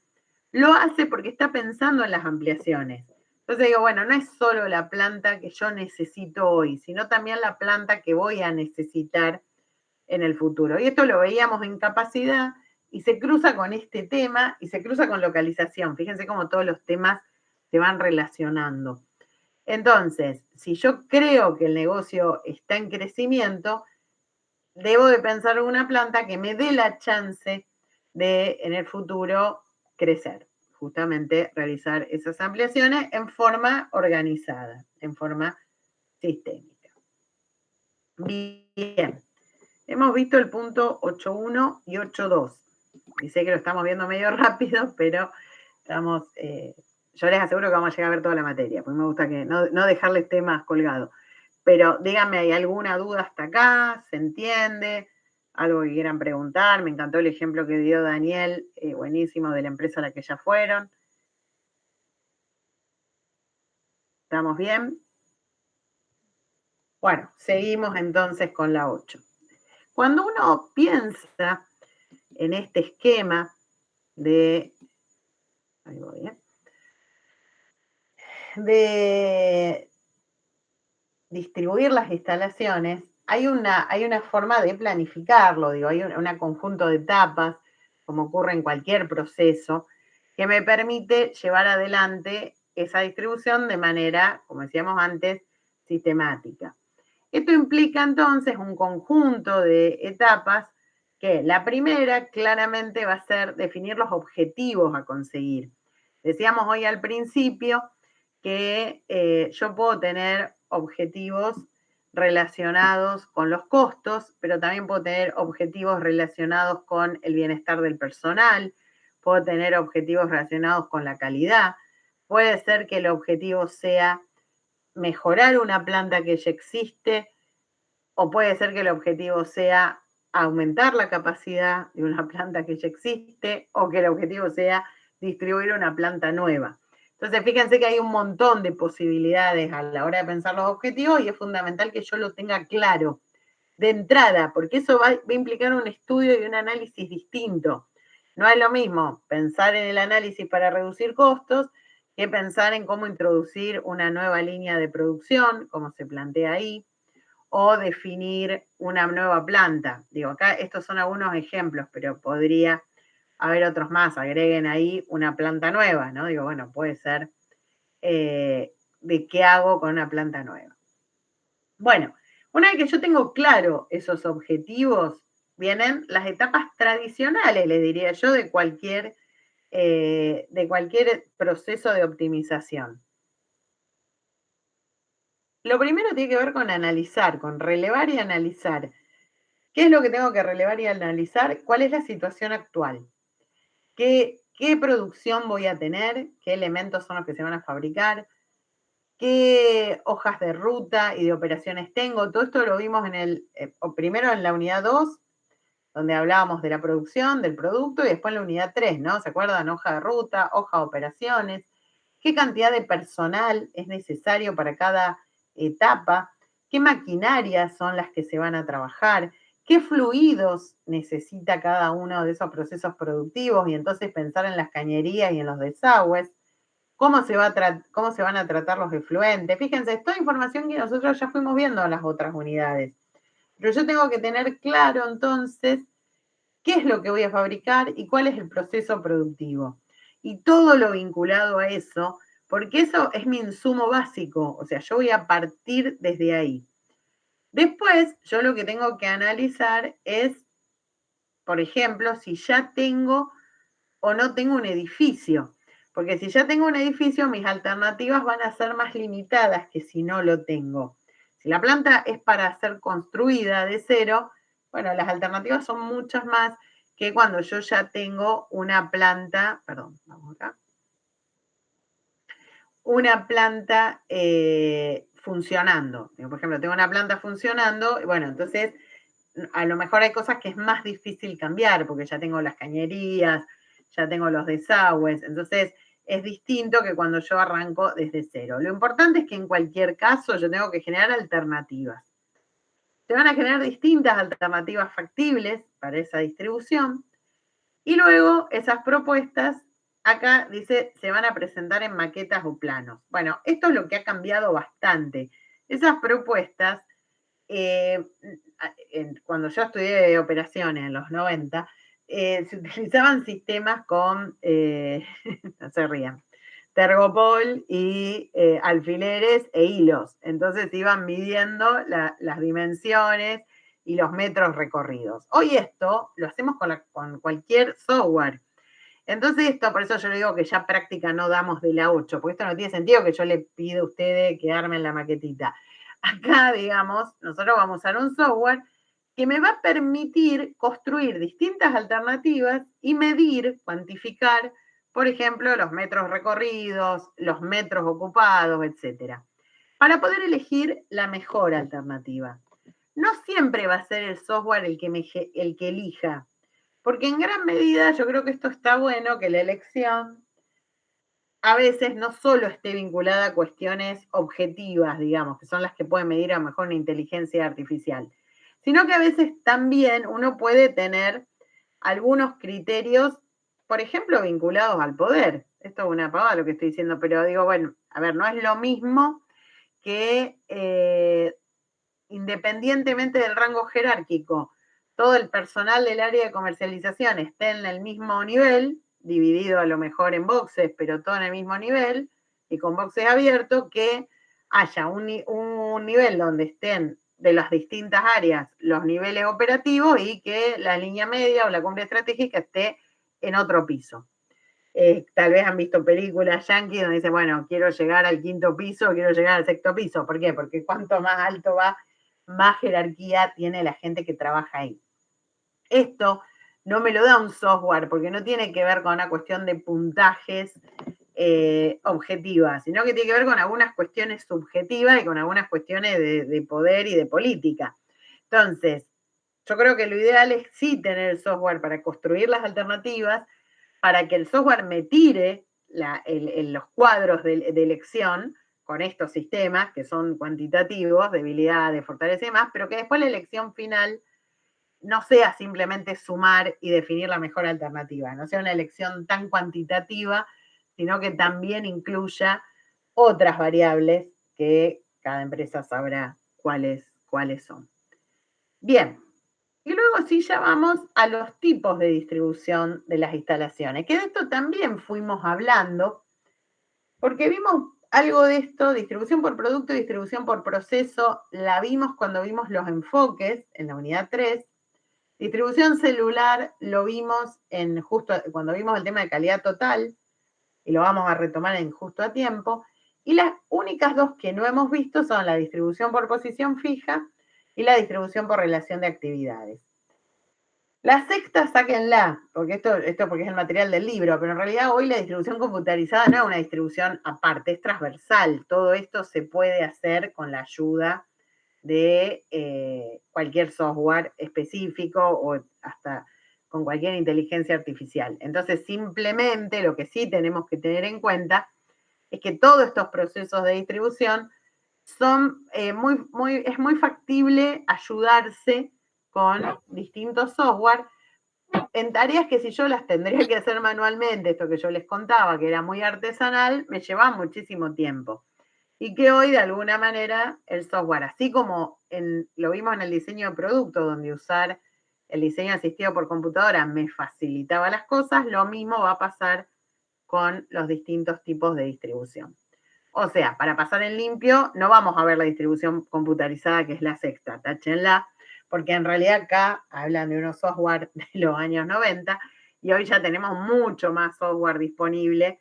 lo hace porque está pensando en las ampliaciones. Entonces digo, bueno, no es solo la planta que yo necesito hoy, sino también la planta que voy a necesitar en el futuro. Y esto lo veíamos en capacidad y se cruza con este tema y se cruza con localización. Fíjense cómo todos los temas se van relacionando. Entonces, si yo creo que el negocio está en crecimiento, debo de pensar en una planta que me dé la chance de, en el futuro, crecer. Justamente realizar esas ampliaciones en forma organizada, en forma sistémica. Bien, hemos visto el punto 8.1 y 8.2. Y sé que lo estamos viendo medio rápido, pero estamos... yo les aseguro que vamos a llegar a ver toda la materia, porque me gusta que no dejarles temas colgados. Pero díganme, ¿hay alguna duda hasta acá? ¿Se entiende? ¿Algo que quieran preguntar? Me encantó el ejemplo que dio Daniel, buenísimo, de la empresa a la que ya fueron. ¿Estamos bien? Bueno, seguimos entonces con la 8. Cuando uno piensa en este esquema de... Ahí voy, de distribuir las instalaciones, hay una forma de planificarlo, digo, hay un conjunto de etapas, como ocurre en cualquier proceso, que me permite llevar adelante esa distribución de manera, como decíamos antes, sistemática. Esto implica entonces un conjunto de etapas que la primera claramente va a ser definir los objetivos a conseguir. Decíamos hoy al principio que yo puedo tener objetivos relacionados con los costos, pero también puedo tener objetivos relacionados con el bienestar del personal, puedo tener objetivos relacionados con la calidad, puede ser que el objetivo sea mejorar una planta que ya existe, o puede ser que el objetivo sea aumentar la capacidad de una planta que ya existe, o que el objetivo sea distribuir una planta nueva. Entonces, fíjense que hay un montón de posibilidades a la hora de pensar los objetivos y es fundamental que yo lo tenga claro de entrada, porque eso va a implicar un estudio y un análisis distinto. No es lo mismo pensar en el análisis para reducir costos que pensar en cómo introducir una nueva línea de producción, como se plantea ahí, o definir una nueva planta. Digo, acá estos son algunos ejemplos, pero podría haber otros más. Agreguen ahí una planta nueva, ¿no? Digo, bueno, puede ser de qué hago con una planta nueva. Bueno, una vez que yo tengo claro esos objetivos, vienen las etapas tradicionales, les diría yo, de cualquier proceso de optimización. Lo primero tiene que ver con analizar, con relevar y analizar. ¿Qué es lo que tengo que relevar y analizar? ¿Cuál es la situación actual? ¿Qué producción voy a tener? ¿Qué elementos son los que se van a fabricar? ¿Qué hojas de ruta y de operaciones tengo? Todo esto lo vimos primero en la unidad 2, donde hablábamos de la producción, del producto, y después en la unidad 3, ¿no? ¿Se acuerdan? Hoja de ruta, hoja de operaciones. ¿Qué cantidad de personal es necesario para cada etapa? ¿Qué maquinarias son las que se van a trabajar? ¿Qué fluidos necesita cada uno de esos procesos productivos? Y entonces pensar en las cañerías y en los desagües. ¿Cómo se van a tratar los efluentes? Fíjense, es toda información que nosotros ya fuimos viendo en las otras unidades. Pero yo tengo que tener claro entonces qué es lo que voy a fabricar y cuál es el proceso productivo. Y todo lo vinculado a eso, porque eso es mi insumo básico, o sea, yo voy a partir desde ahí. Después, yo lo que tengo que analizar es, por ejemplo, si ya tengo o no tengo un edificio. Porque si ya tengo un edificio, mis alternativas van a ser más limitadas que si no lo tengo. Si la planta es para ser construida de cero, bueno, las alternativas son muchas más que cuando yo ya tengo una planta, perdón, vamos acá, una planta funcionando. Por ejemplo, tengo una planta funcionando, bueno, entonces a lo mejor hay cosas que es más difícil cambiar, porque ya tengo las cañerías, ya tengo los desagües, entonces es distinto que cuando yo arranco desde cero. Lo importante es que en cualquier caso yo tengo que generar alternativas. Se van a generar distintas alternativas factibles para esa distribución y luego esas propuestas, acá dice, se van a presentar en maquetas o planos. Bueno, esto es lo que ha cambiado bastante. Esas propuestas cuando yo estudié operaciones en los 90, se utilizaban sistemas con, no se rían, tergopol y alfileres e hilos. Entonces iban midiendo las dimensiones y los metros recorridos. Hoy esto lo hacemos con cualquier software. Entonces esto, por eso yo le digo que ya práctica no damos de la 8, porque esto no tiene sentido que yo le pida a ustedes que armen la maquetita. Acá, digamos, nosotros vamos a usar un software que me va a permitir construir distintas alternativas y medir, cuantificar, por ejemplo, los metros recorridos, los metros ocupados, etc. Para poder elegir la mejor alternativa. No siempre va a ser el software el que elija, porque en gran medida yo creo que esto está bueno, que la elección a veces no solo esté vinculada a cuestiones objetivas, digamos, que son las que pueden medir a lo mejor una inteligencia artificial, sino que a veces también uno puede tener algunos criterios, por ejemplo, vinculados al poder. Esto es una pavada lo que estoy diciendo, pero digo, bueno, a ver, no es lo mismo que independientemente del rango jerárquico, todo el personal del área de comercialización esté en el mismo nivel, dividido a lo mejor en boxes, pero todo en el mismo nivel, y con boxes abiertos, que haya un nivel donde estén de las distintas áreas los niveles operativos y que la línea media o la cumbre estratégica esté en otro piso. Tal vez han visto películas yanquis donde dicen, bueno, quiero llegar al 5.º piso, quiero llegar al 6.º piso. ¿Por qué? Porque cuanto más alto va, más jerarquía tiene la gente que trabaja ahí. Esto no me lo da un software, porque no tiene que ver con una cuestión de puntajes objetivas, sino que tiene que ver con algunas cuestiones subjetivas y con algunas cuestiones de poder y de política. Entonces, yo creo que lo ideal es sí tener el software para construir las alternativas, para que el software me tire los cuadros de elección con estos sistemas que son cuantitativos, debilidades, fortalezas y demás, pero que después la elección final no sea simplemente sumar y definir la mejor alternativa, no sea una elección tan cuantitativa, sino que también incluya otras variables que cada empresa sabrá cuáles son. Bien, y luego sí ya vamos a los tipos de distribución de las instalaciones, que de esto también fuimos hablando, porque vimos algo de esto, distribución por producto, distribución por proceso, la vimos cuando vimos los enfoques en la unidad 3, distribución celular lo vimos justo cuando vimos el tema de calidad total, y lo vamos a retomar en justo a tiempo, y las únicas dos que no hemos visto son la distribución por posición fija y la distribución por relación de actividades. La sexta, sáquenla, porque esto porque es el material del libro, pero en realidad hoy la distribución computarizada no es una distribución aparte, es transversal. Todo esto se puede hacer con la ayuda de cualquier software específico o hasta con cualquier inteligencia artificial. Entonces, simplemente lo que sí tenemos que tener en cuenta es que todos estos procesos de distribución son es muy factible ayudarse con distintos software en tareas que si yo las tendría que hacer manualmente, esto que yo les contaba, que era muy artesanal, me llevaba muchísimo tiempo. Y que hoy, de alguna manera, el software, así como lo vimos en el diseño de producto, donde usar el diseño asistido por computadora me facilitaba las cosas, lo mismo va a pasar con los distintos tipos de distribución. O sea, para pasar en limpio, no vamos a ver la distribución computarizada, que es la sexta, táchenla, porque en realidad acá hablan de unos software de los años 90 y hoy ya tenemos mucho más software disponible,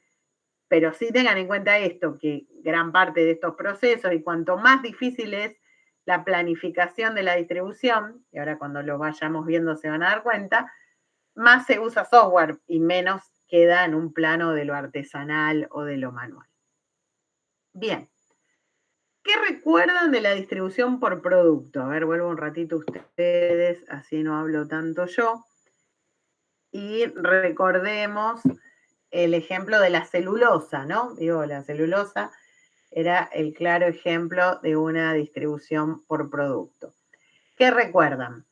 pero sí tengan en cuenta esto, que gran parte de estos procesos y cuanto más difícil es la planificación de la distribución, y ahora cuando lo vayamos viendo se van a dar cuenta, más se usa software y menos queda en un plano de lo artesanal o de lo manual. Bien. ¿Qué recuerdan de la distribución por producto? A ver, vuelvo un ratito ustedes, así no hablo tanto yo. Y recordemos el ejemplo de la celulosa, ¿no? Digo, la celulosa era el claro ejemplo de una distribución por producto. ¿Qué recuerdan?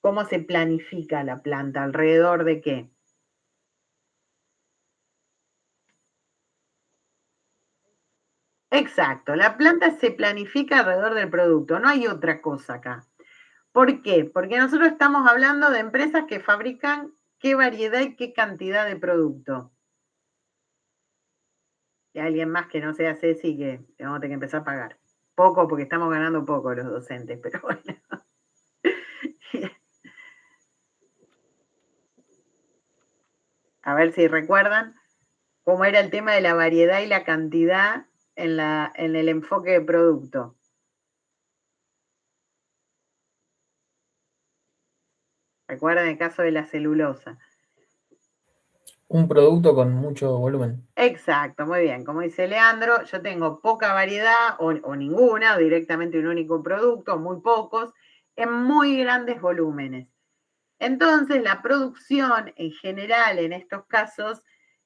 ¿Cómo se planifica la planta? ¿Alrededor de qué? Exacto, la planta se planifica alrededor del producto, no hay otra cosa acá. ¿Por qué? Porque nosotros estamos hablando de empresas que fabrican qué variedad y qué cantidad de producto. Y alguien más que no sea Ceci que vamos a tener que empezar a pagar. Poco porque estamos ganando poco los docentes, pero bueno. A ver si recuerdan cómo era el tema de la variedad y la cantidad en el enfoque de producto. Recuerden el caso de la celulosa. Un producto con mucho volumen. Exacto, muy bien. Como dice Leandro, yo tengo poca variedad o ninguna, o directamente un único producto, muy pocos, en muy grandes volúmenes. Entonces, la producción en general en estos casos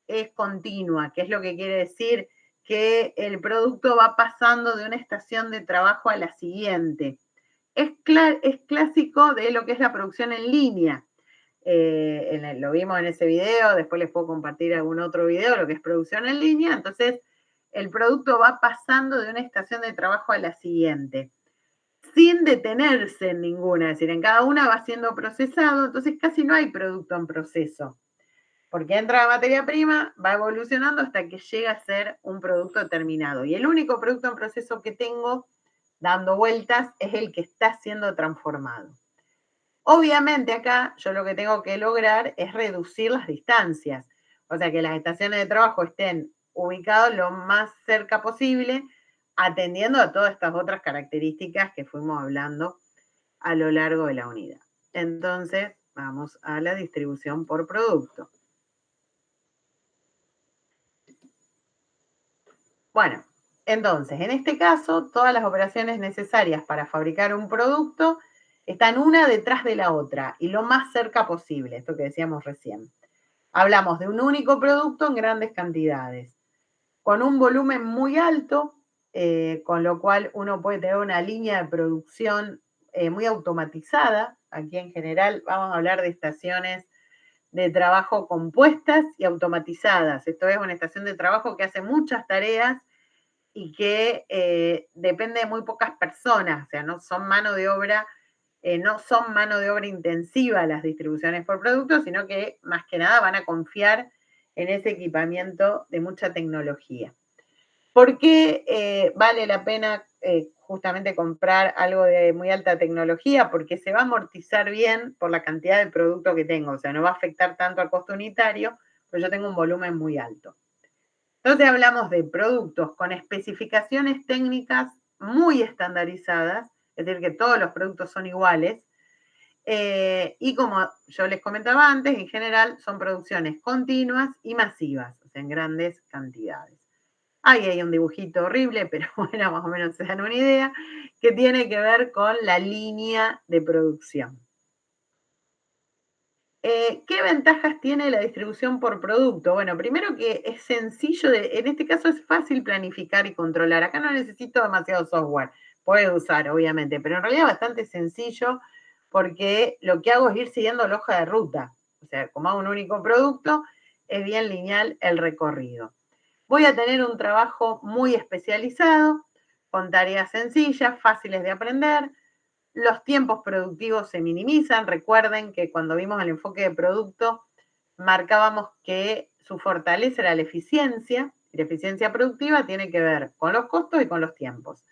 es continua, que es lo que quiere decir que el producto va pasando de una estación de trabajo a la siguiente. Es clásico de lo que es la producción en línea. Lo vimos en ese video, después les puedo compartir algún otro video, lo que es producción en línea. Entonces, el producto va pasando de una estación de trabajo a la siguiente, sin detenerse en ninguna, es decir, en cada una va siendo procesado, entonces casi no hay producto en proceso. Porque entra la materia prima, va evolucionando hasta que llega a ser un producto terminado. Y el único producto en proceso que tengo dando vueltas es el que está siendo transformado. Obviamente acá yo lo que tengo que lograr es reducir las distancias. O sea, que las estaciones de trabajo estén ubicadas lo más cerca posible, atendiendo a todas estas otras características que fuimos hablando a lo largo de la unidad. Entonces, vamos a la distribución por producto. Bueno, entonces, en este caso, todas las operaciones necesarias para fabricar un producto están una detrás de la otra y lo más cerca posible, esto que decíamos recién. Hablamos de un único producto en grandes cantidades, con un volumen muy alto, con lo cual uno puede tener una línea de producción muy automatizada. Aquí en general vamos a hablar de estaciones de trabajo compuestas y automatizadas. Esto es una estación de trabajo que hace muchas tareas y que depende de muy pocas personas, o sea, no son mano de obra intensiva las distribuciones por producto, sino que más que nada van a confiar en ese equipamiento de mucha tecnología. ¿Por qué vale la pena justamente comprar algo de muy alta tecnología? Porque se va a amortizar bien por la cantidad de producto que tengo, o sea, no va a afectar tanto al costo unitario, pero yo tengo un volumen muy alto. Entonces hablamos de productos con especificaciones técnicas muy estandarizadas, es decir, que todos los productos son iguales, y como yo les comentaba antes, en general son producciones continuas y masivas, o sea, en grandes cantidades. Ahí hay un dibujito horrible, pero bueno, más o menos se dan una idea, que tiene que ver con la línea de producción. ¿Qué ventajas tiene la distribución por producto? Bueno, primero que es sencillo, en este caso es fácil planificar y controlar. Acá no necesito demasiado software, puedo usar, obviamente, pero en realidad es bastante sencillo porque lo que hago es ir siguiendo la hoja de ruta. O sea, como hago un único producto, es bien lineal el recorrido. Voy a tener un trabajo muy especializado, con tareas sencillas, fáciles de aprender. Los tiempos productivos se minimizan. Recuerden que cuando vimos el enfoque de producto, marcábamos que su fortaleza era la eficiencia. Y la eficiencia productiva tiene que ver con los costos y con los tiempos.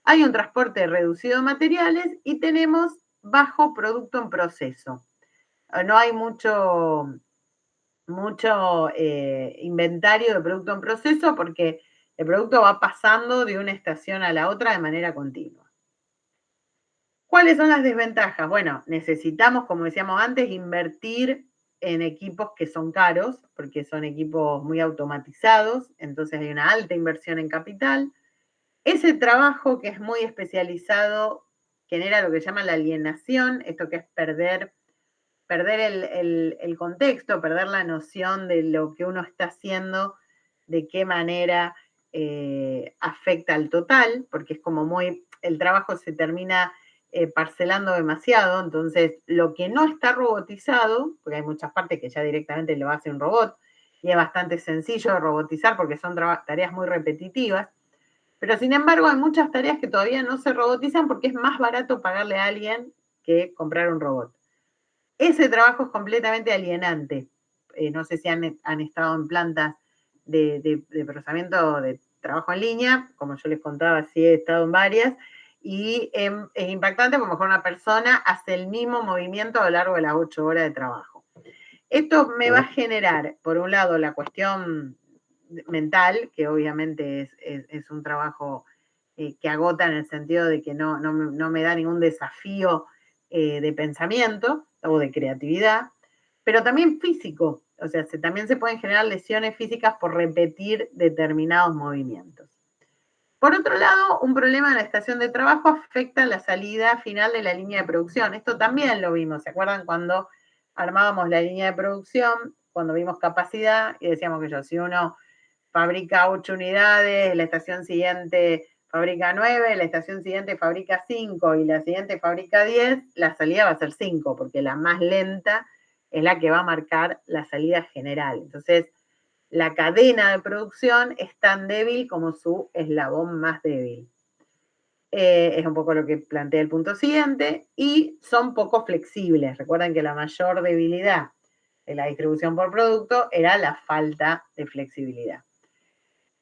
Hay un transporte reducido de materiales y tenemos bajo producto en proceso. No hay mucho inventario de producto en proceso porque el producto va pasando de una estación a la otra de manera continua. ¿Cuáles son las desventajas? Bueno, necesitamos, como decíamos antes, invertir en equipos que son caros, porque son equipos muy automatizados, entonces hay una alta inversión en capital. Ese trabajo que es muy especializado genera lo que llaman la alienación, esto que es perder el contexto, perder la noción de lo que uno está haciendo, de qué manera afecta al total, porque es como el trabajo se termina parcelando demasiado, entonces lo que no está robotizado, porque hay muchas partes que ya directamente lo hace un robot, y es bastante sencillo de robotizar porque son tareas muy repetitivas, pero sin embargo hay muchas tareas que todavía no se robotizan porque es más barato pagarle a alguien que comprar un robot. Ese trabajo es completamente alienante. No sé si han estado en plantas de procesamiento de trabajo en línea, como yo les contaba, sí he estado en varias, y es impactante porque a lo mejor una persona hace el mismo movimiento a lo largo de las 8 horas de trabajo. Esto me va a generar, por un lado, la cuestión mental, que obviamente es un trabajo que agota en el sentido de que no me da ningún desafío de pensamiento o de creatividad, pero también físico. O sea, también se pueden generar lesiones físicas por repetir determinados movimientos. Por otro lado, un problema en la estación de trabajo afecta la salida final de la línea de producción. Esto también lo vimos. ¿Se acuerdan cuando armábamos la línea de producción? Cuando vimos capacidad y decíamos que si uno fabrica 8 unidades, la estación siguiente fabrica 9, la estación siguiente fabrica 5 y la siguiente fabrica 10, la salida va a ser 5, porque la más lenta es la que va a marcar la salida general. Entonces, la cadena de producción es tan débil como su eslabón más débil. Es un poco lo que plantea el punto siguiente, y son poco flexibles. Recuerden que la mayor debilidad de la distribución por producto era la falta de flexibilidad.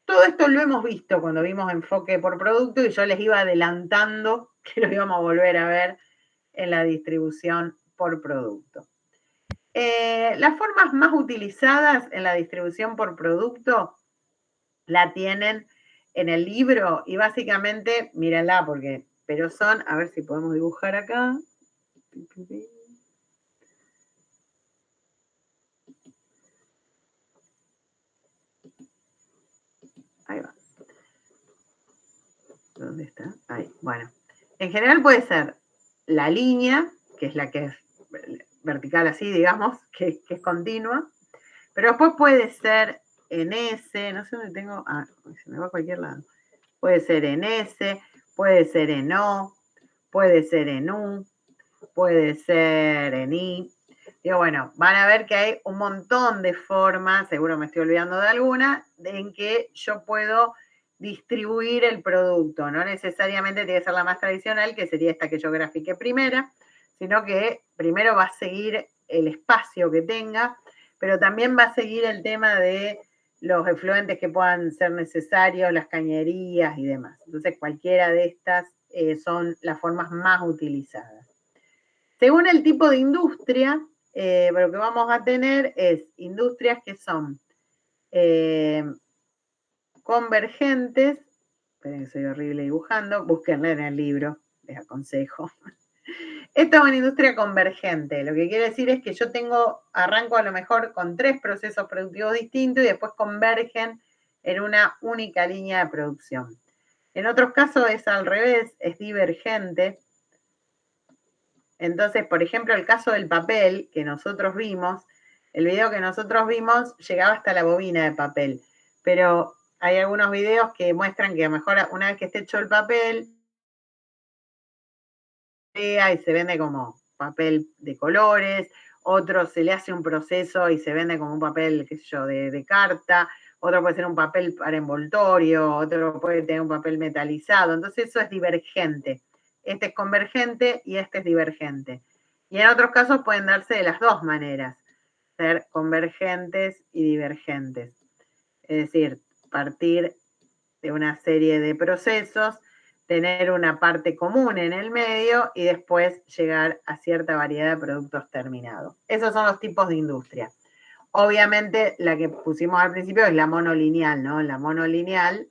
Todo esto lo hemos visto cuando vimos enfoque por producto y yo les iba adelantando que lo íbamos a volver a ver en la distribución por producto. Las formas más utilizadas en la distribución por producto la tienen en el libro y básicamente, mírenla pero son, a ver si podemos dibujar acá. Ahí va. ¿Dónde está? Ahí, bueno. En general puede ser la línea, que es la que es vertical así, digamos, que es continua, pero después puede ser en S, no sé dónde tengo, se me va a cualquier lado. Puede ser en S, puede ser en O, puede ser en U, puede ser en I. Digo, bueno, van a ver que hay un montón de formas, seguro me estoy olvidando de alguna, en que yo puedo distribuir el producto. No necesariamente tiene que ser la más tradicional, que sería esta que yo grafiqué primera, sino que primero va a seguir el espacio que tenga, pero también va a seguir el tema de los efluentes que puedan ser necesarios, las cañerías y demás. Entonces, cualquiera de estas son las formas más utilizadas. Según el tipo de industria, lo que vamos a tener es industrias que son convergentes. Esperen que soy horrible dibujando. Búsquenla en el libro, les aconsejo. Esto es una industria convergente. Lo que quiere decir es que yo arranco a lo mejor con 3 procesos productivos distintos y después convergen en una única línea de producción. En otros casos es al revés, es divergente. Entonces, por ejemplo, el caso del papel que nosotros vimos, el video que nosotros vimos llegaba hasta la bobina de papel, pero hay algunos videos que muestran que a lo mejor una vez que esté hecho el papel, y se vende como papel de colores, otro se le hace un proceso y se vende como un papel, qué sé yo, de carta, otro puede ser un papel para envoltorio, otro puede tener un papel metalizado, entonces eso es divergente. Este es convergente y este es divergente. Y en otros casos pueden darse de las dos maneras, ser convergentes y divergentes. Es decir, partir de una serie de procesos, tener una parte común en el medio y después llegar a cierta variedad de productos terminados. Esos son los tipos de industria. Obviamente, la que pusimos al principio es la monolineal, ¿no? En la monolineal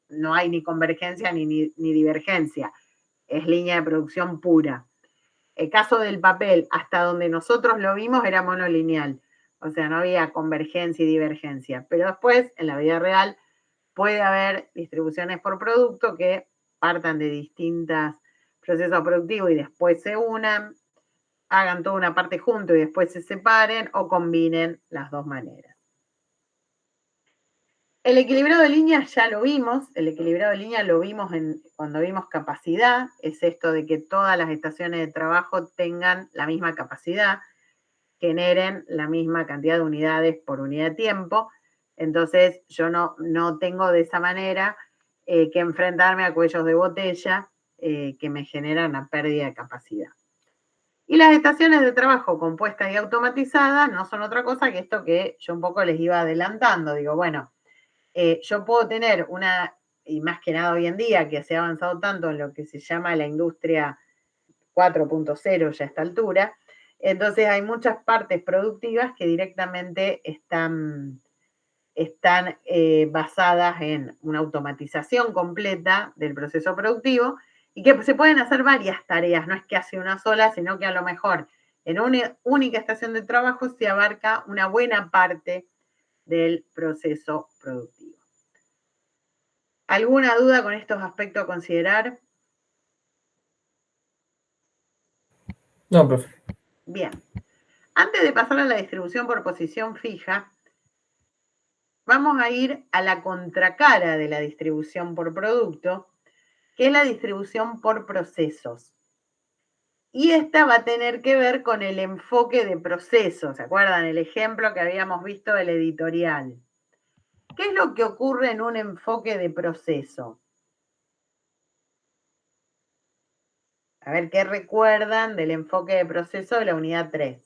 no hay ni convergencia ni divergencia. Es línea de producción pura. El caso del papel, hasta donde nosotros lo vimos, era monolineal. O sea, no había convergencia y divergencia. Pero después, en la vida real, puede haber distribuciones por producto que partan de distintos procesos productivos y después se unan, hagan toda una parte junto y después se separen o combinen las dos maneras. El equilibrado de líneas ya lo vimos, el equilibrado de líneas lo vimos cuando vimos capacidad, es esto de que todas las estaciones de trabajo tengan la misma capacidad, generen la misma cantidad de unidades por unidad de tiempo, entonces yo no tengo de esa manera que enfrentarme a cuellos de botella que me generan una pérdida de capacidad. Y las estaciones de trabajo compuestas y automatizadas no son otra cosa que esto que yo un poco les iba adelantando. Digo, bueno, yo puedo tener y más que nada hoy en día, que se ha avanzado tanto en lo que se llama la industria 4.0 ya a esta altura, entonces hay muchas partes productivas que directamente están basadas en una automatización completa del proceso productivo y que se pueden hacer varias tareas, no es que hace una sola, sino que a lo mejor en una única estación de trabajo se abarca una buena parte del proceso productivo. ¿Alguna duda con estos aspectos a considerar? No, profe. Bien. Antes de pasar a la distribución por posición fija, vamos a ir a la contracara de la distribución por producto, que es la distribución por procesos. Y esta va a tener que ver con el enfoque de procesos. ¿Se acuerdan el ejemplo que habíamos visto del editorial? ¿Qué es lo que ocurre en un enfoque de proceso? A ver, ¿qué recuerdan del enfoque de proceso de la unidad 3?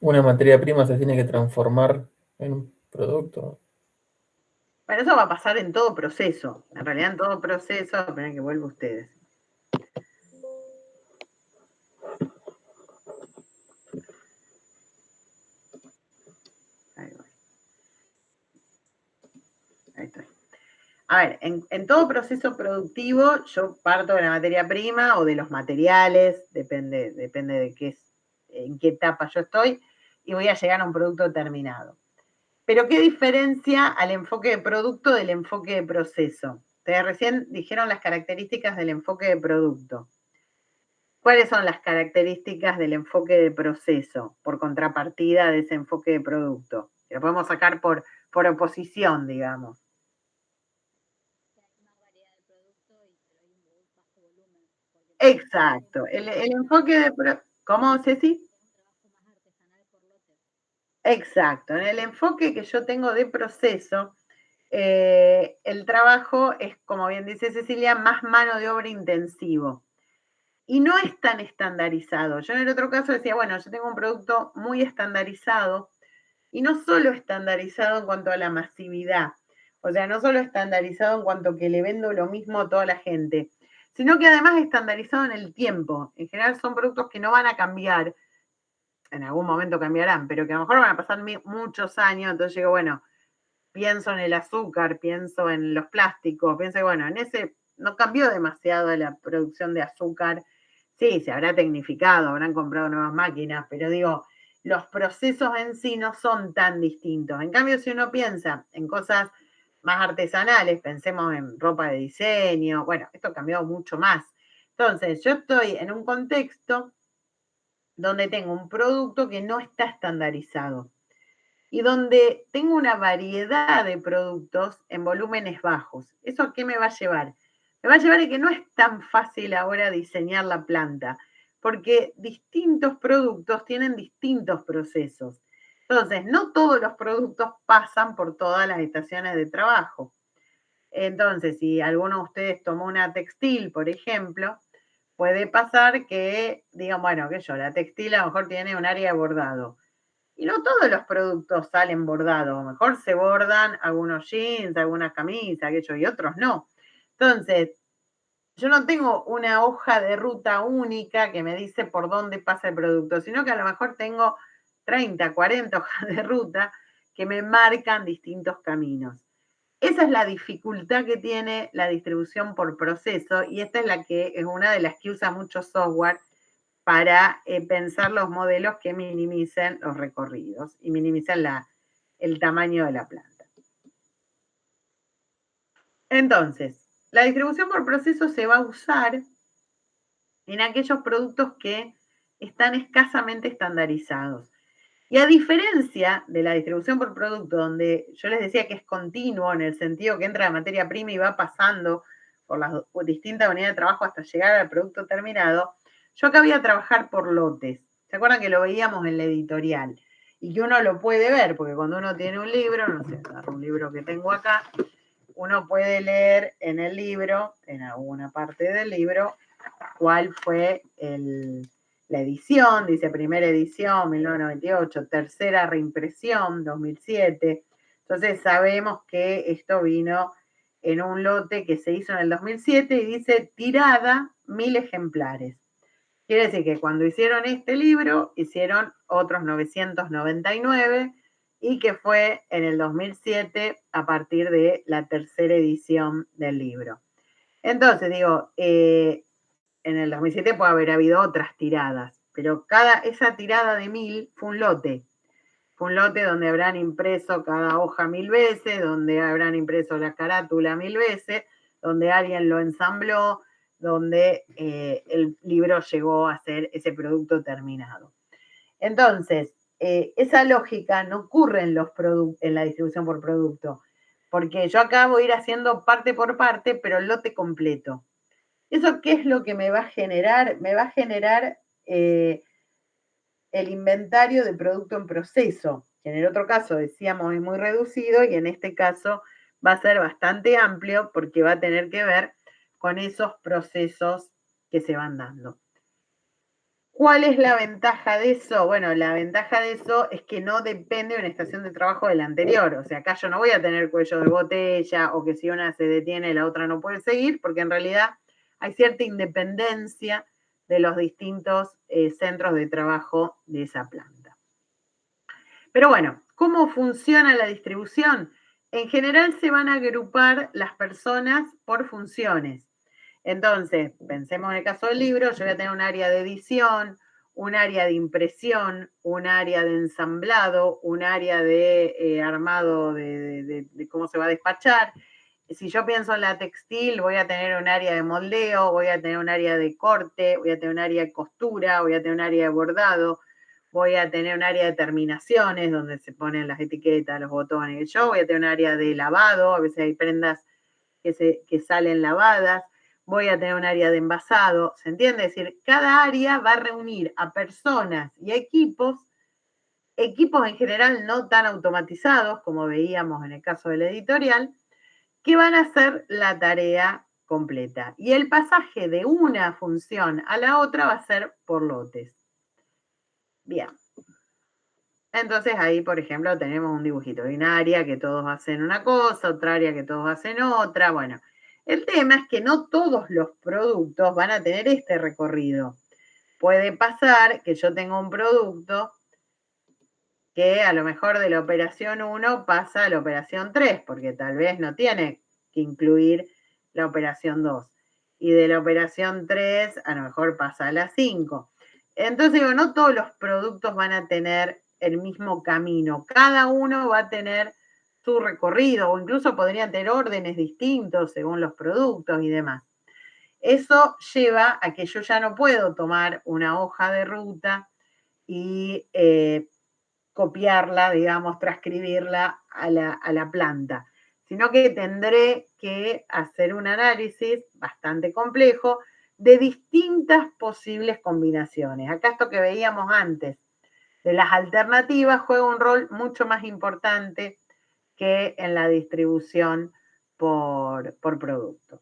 una materia prima se tiene que transformar en un producto. Bueno, eso va a pasar en todo proceso. En realidad, en todo proceso, esperen que vuelva ustedes. Ahí voy. Ahí estoy. A ver, en todo proceso productivo, yo parto de la materia prima o de los materiales, depende de qué en qué etapa yo estoy, y voy a llegar a un producto terminado. Pero ¿qué diferencia al enfoque de producto del enfoque de proceso? Ustedes recién dijeron las características del enfoque de producto. ¿Cuáles son las características del enfoque de proceso por contrapartida de ese enfoque de producto? Lo podemos sacar por oposición, digamos. Exacto. El enfoque de... ¿Cómo, Ceci? Exacto. En el enfoque que yo tengo de proceso, el trabajo es, como bien dice Cecilia, más mano de obra intensivo. Y no es tan estandarizado. Yo en el otro caso decía, bueno, yo tengo un producto muy estandarizado y no solo estandarizado en cuanto a la masividad, o sea, no solo estandarizado en cuanto a que le vendo lo mismo a toda la gente, sino que además estandarizado en el tiempo. En general son productos que no van a cambiar, en algún momento cambiarán, pero que a lo mejor van a pasar muchos años, entonces digo, bueno, pienso en el azúcar, pienso en los plásticos, pienso que, bueno, en ese no cambió demasiado la producción de azúcar. Sí, se habrá tecnificado, habrán comprado nuevas máquinas, pero digo, los procesos en sí no son tan distintos. En cambio, si uno piensa en cosas más artesanales, pensemos en ropa de diseño, bueno, esto ha cambiado mucho más. Entonces, yo estoy en un contexto donde tengo un producto que no está estandarizado y donde tengo una variedad de productos en volúmenes bajos. ¿Eso a qué me va a llevar? Me va a llevar a que no es tan fácil ahora diseñar la planta, porque distintos productos tienen distintos procesos. Entonces, no todos los productos pasan por todas las estaciones de trabajo. Entonces, si alguno de ustedes tomó una textil, por ejemplo, puede pasar que digan, bueno, que yo, la textil a lo mejor tiene un área de bordado. Y no todos los productos salen bordados. A lo mejor se bordan algunos jeans, algunas camisas, aquello, y otros no. Entonces, yo no tengo una hoja de ruta única que me dice por dónde pasa el producto, sino que a lo mejor tengo 30, 40 hojas de ruta que me marcan distintos caminos. Esa es la dificultad que tiene la distribución por proceso y esta es la que es una de las que usa mucho software para pensar los modelos que minimicen los recorridos y minimicen el tamaño de la planta. Entonces, la distribución por proceso se va a usar en aquellos productos que están escasamente estandarizados. Y a diferencia de la distribución por producto, donde yo les decía que es continuo en el sentido que entra la materia prima y va pasando por las distintas unidades de trabajo hasta llegar al producto terminado, yo acá voy a trabajar por lotes. ¿Se acuerdan que lo veíamos en la editorial? Y que uno lo puede ver, porque cuando uno tiene un libro, no sé, agarro un libro que tengo acá, uno puede leer en el libro, en alguna parte del libro, cuál fue la edición, dice primera edición, 1998, tercera reimpresión, 2007. Entonces sabemos que esto vino en un lote que se hizo en el 2007 y dice tirada 1000 ejemplares. Quiere decir que cuando hicieron este libro, hicieron otros 999 y que fue en el 2007 a partir de la tercera edición del libro. Entonces, digo, en el 2007 puede haber habido otras tiradas, pero esa tirada de 1000 fue un lote. Fue un lote donde habrán impreso cada hoja 1000 veces, donde habrán impreso la carátula 1000 veces, donde alguien lo ensambló, donde el libro llegó a ser ese producto terminado. Entonces, esa lógica no ocurre en la distribución por producto, porque yo acá voy a ir haciendo parte por parte, pero el lote completo. ¿Eso qué es lo que me va a generar? Me va a generar el inventario de producto en proceso, que en el otro caso decíamos es muy reducido y en este caso va a ser bastante amplio porque va a tener que ver con esos procesos que se van dando. ¿Cuál es la ventaja de eso? Bueno, la ventaja de eso es que no depende de una estación de trabajo de la anterior. O sea, acá yo no voy a tener cuello de botella o que si una se detiene la otra no puede seguir, porque en realidad hay cierta independencia de los distintos centros de trabajo de esa planta. Pero bueno, ¿cómo funciona la distribución? En general se van a agrupar las personas por funciones. Entonces, pensemos en el caso del libro, yo voy a tener un área de edición, un área de impresión, un área de ensamblado, un área de armado de cómo se va a despachar. Si yo pienso en la textil, voy a tener un área de moldeo, voy a tener un área de corte, voy a tener un área de costura, voy a tener un área de bordado, voy a tener un área de terminaciones donde se ponen las etiquetas, los botones. Yo voy a tener un área de lavado, a veces hay prendas que salen lavadas. Voy a tener un área de envasado, ¿se entiende? Es decir, cada área va a reunir a personas y a equipos en general no tan automatizados, como veíamos en el caso del editorial, que van a hacer la tarea completa. Y el pasaje de una función a la otra va a ser por lotes. Bien. Entonces ahí, por ejemplo, tenemos un dibujito de un área que todos hacen una cosa, otra área que todos hacen otra. Bueno, el tema es que no todos los productos van a tener este recorrido. Puede pasar que yo tenga un producto que a lo mejor de la operación 1 pasa a la operación 3, porque tal vez no tiene que incluir la operación 2. Y de la operación 3 a lo mejor pasa a la 5. Entonces digo, no todos los productos van a tener el mismo camino. Cada uno va a tener su recorrido o incluso podrían tener órdenes distintos según los productos y demás. Eso lleva a que yo ya no puedo tomar una hoja de ruta y copiarla, digamos, transcribirla a la planta, sino que tendré que hacer un análisis bastante complejo de distintas posibles combinaciones. Acá esto que veíamos antes de las alternativas juega un rol mucho más importante que en la distribución por producto.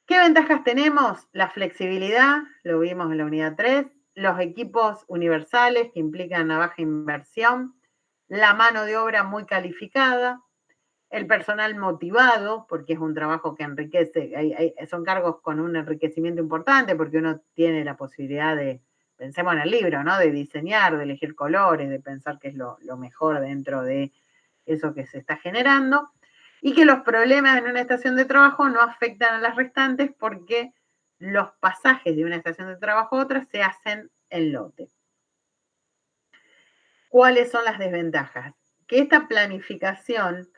¿Qué ventajas tenemos? La flexibilidad, lo vimos en la unidad 3, los equipos universales que implican una baja inversión, la mano de obra muy calificada, el personal motivado, porque es un trabajo que enriquece, son cargos con un enriquecimiento importante, porque uno tiene la posibilidad de, pensemos en el libro, ¿no? De diseñar, de elegir colores, de pensar qué es lo mejor dentro de eso que se está generando, y que los problemas en una estación de trabajo no afectan a las restantes porque los pasajes de una estación de trabajo a otra se hacen en lote. ¿Cuáles son las desventajas? Que esta planificación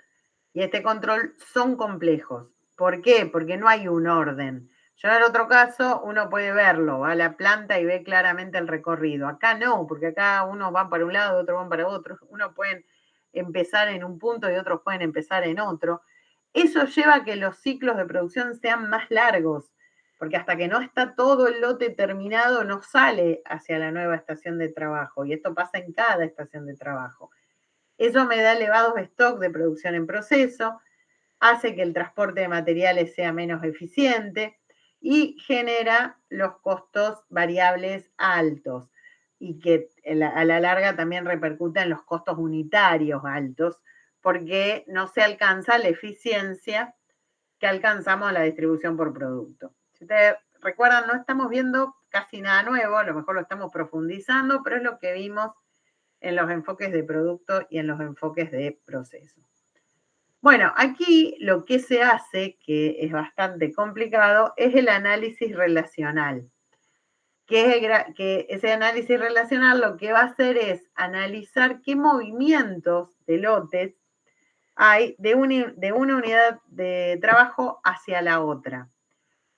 y este control son complejos. ¿Por qué? Porque no hay un orden. Yo en el otro caso, uno puede verlo, va a la planta y ve claramente el recorrido. Acá no, porque acá uno va para un lado, otro va para otro. Uno puede empezar en un punto y otros pueden empezar en otro. Eso lleva a que los ciclos de producción sean más largos, porque hasta que no está todo el lote terminado, no sale hacia la nueva estación de trabajo. Y esto pasa en cada estación de trabajo. Eso me da elevados stocks de producción en proceso, hace que el transporte de materiales sea menos eficiente y genera los costos variables altos y que a la larga también repercute en los costos unitarios altos porque no se alcanza la eficiencia que alcanzamos en la distribución por producto. Si ustedes recuerdan, no estamos viendo casi nada nuevo, a lo mejor lo estamos profundizando, pero es lo que vimos en los enfoques de producto y en los enfoques de proceso. Bueno, aquí lo que se hace, que es bastante complicado, es el análisis relacional. Que ese análisis relacional lo que va a hacer es analizar qué movimientos de lotes hay de una unidad de trabajo hacia la otra.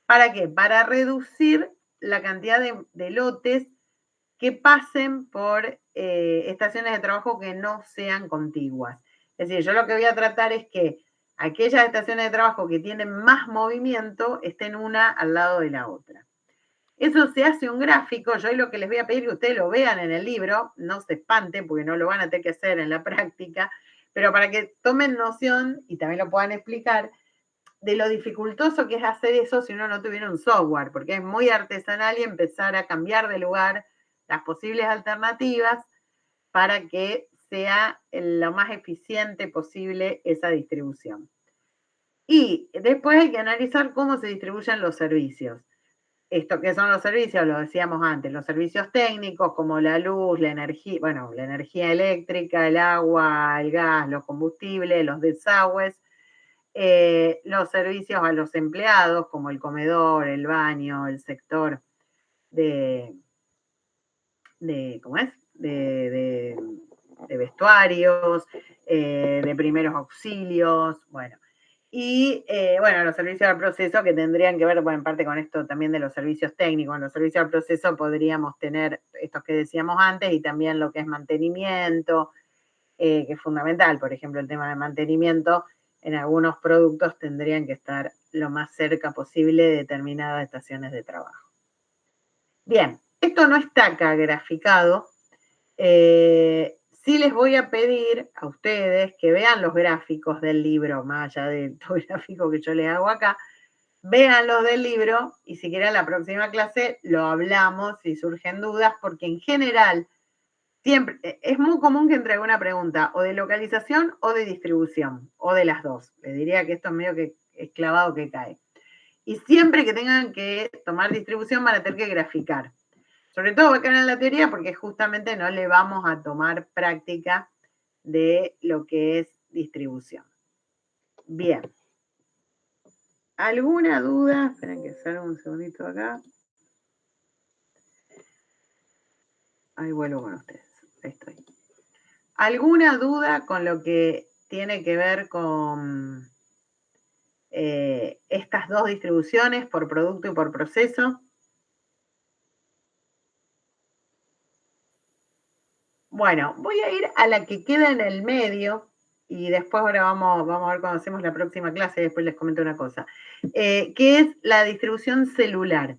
¿Para qué? Para reducir la cantidad de lotes que pasen por estaciones de trabajo que no sean contiguas. Es decir, yo lo que voy a tratar es que aquellas estaciones de trabajo que tienen más movimiento estén una al lado de la otra. Eso se hace un gráfico, yo lo que les voy a pedir que ustedes lo vean en el libro, no se espanten porque no lo van a tener que hacer en la práctica, pero para que tomen noción y también lo puedan explicar, de lo dificultoso que es hacer eso si uno no tuviera un software, porque es muy artesanal y empezar a cambiar de lugar las posibles alternativas para que sea lo más eficiente posible esa distribución. Y después hay que analizar cómo se distribuyen los servicios. Esto que son los servicios, lo decíamos antes, los servicios técnicos como la luz, la energía, bueno, la energía eléctrica, el agua, el gas, los combustibles, los desagües, los servicios a los empleados como el comedor, el baño, el sector ¿cómo es? De vestuarios, de primeros auxilios, bueno. Y, bueno, los servicios al proceso que tendrían que ver, bueno, en parte con esto también de los servicios técnicos. En los servicios al proceso podríamos tener estos que decíamos antes y también lo que es mantenimiento, que es fundamental. Por ejemplo, el tema de mantenimiento en algunos productos tendrían que estar lo más cerca posible de determinadas estaciones de trabajo. Bien, esto no está acá graficado. Sí les voy a pedir a ustedes que vean los gráficos del libro, más allá del gráfico que yo les hago acá, vean los del libro y si quieren la próxima clase lo hablamos si surgen dudas, porque en general siempre es muy común que entregue una pregunta o de localización o de distribución, o de las dos. Les diría que esto es medio que es clavado que cae. Y siempre que tengan que tomar distribución van a tener que graficar. Sobre todo va a quedar en la teoría porque justamente no le vamos a tomar práctica de lo que es distribución. Bien. ¿Alguna duda? Esperen que salga un segundito acá. Ahí vuelvo con ustedes. Ahí estoy. ¿Alguna duda con lo que tiene que ver con estas dos distribuciones por producto y por proceso? Bueno, voy a ir a la que queda en el medio y después ahora vamos a ver cuando hacemos la próxima clase y después les comento una cosa, que es la distribución celular.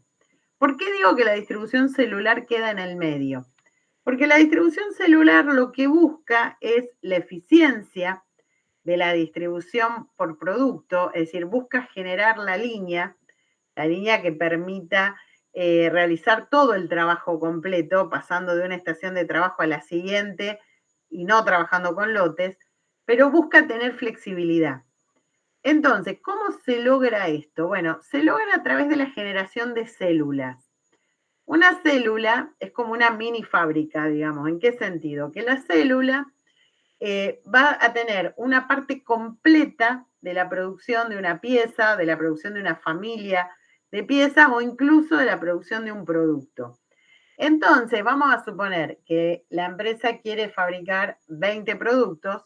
¿Por qué digo que la distribución celular queda en el medio? Porque la distribución celular lo que busca es la eficiencia de la distribución por producto, es decir, busca generar la línea que permita realizar todo el trabajo completo, pasando de una estación de trabajo a la siguiente y no trabajando con lotes, pero busca tener flexibilidad. Entonces, ¿cómo se logra esto? Bueno, se logra a través de la generación de células. Una célula es como una mini fábrica, digamos. ¿En qué sentido? Que la célula va a tener una parte completa de la producción de una pieza, de la producción de una familia de piezas o incluso de la producción de un producto. Entonces, vamos a suponer que la empresa quiere fabricar 20 productos,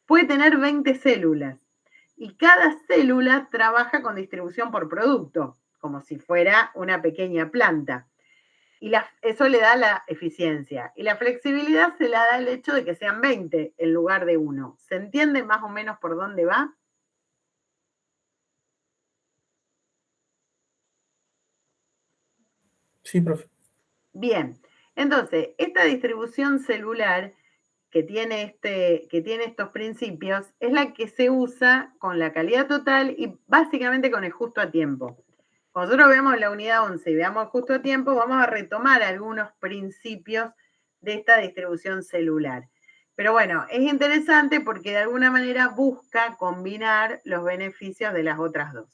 puede tener 20 células y cada célula trabaja con distribución por producto, como si fuera una pequeña planta. Y eso le da la eficiencia. Y la flexibilidad se la da el hecho de que sean 20 en lugar de 1. ¿Se entiende más o menos por dónde va? Sí, profe. Bien. Entonces, esta distribución celular que tiene estos principios es la que se usa con la calidad total y básicamente con el justo a tiempo. Cuando nosotros veamos la unidad 11 y veamos justo a tiempo, vamos a retomar algunos principios de esta distribución celular. Pero bueno, es interesante porque de alguna manera busca combinar los beneficios de las otras dos.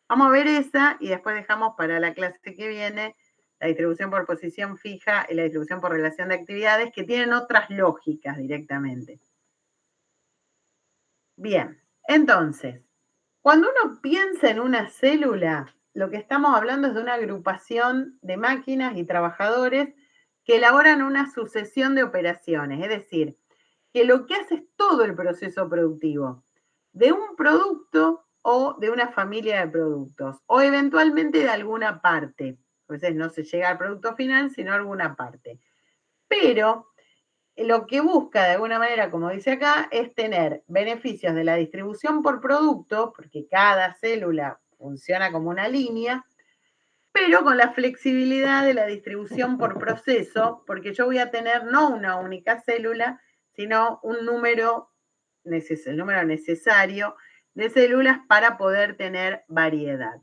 Vamos a ver esa y después dejamos para la clase que viene la distribución por posición fija y la distribución por relación de actividades que tienen otras lógicas directamente. Bien, entonces, cuando uno piensa en una célula, lo que estamos hablando es de una agrupación de máquinas y trabajadores que elaboran una sucesión de operaciones, es decir, que lo que hace es todo el proceso productivo de un producto o de una familia de productos, o eventualmente de alguna parte. A veces no se llega al producto final, sino a alguna parte. Pero lo que busca de alguna manera, como dice acá, es tener beneficios de la distribución por producto, porque cada célula funciona como una línea, pero con la flexibilidad de la distribución por proceso, porque yo voy a tener no una única célula, sino un número, el número necesario de células para poder tener variedad.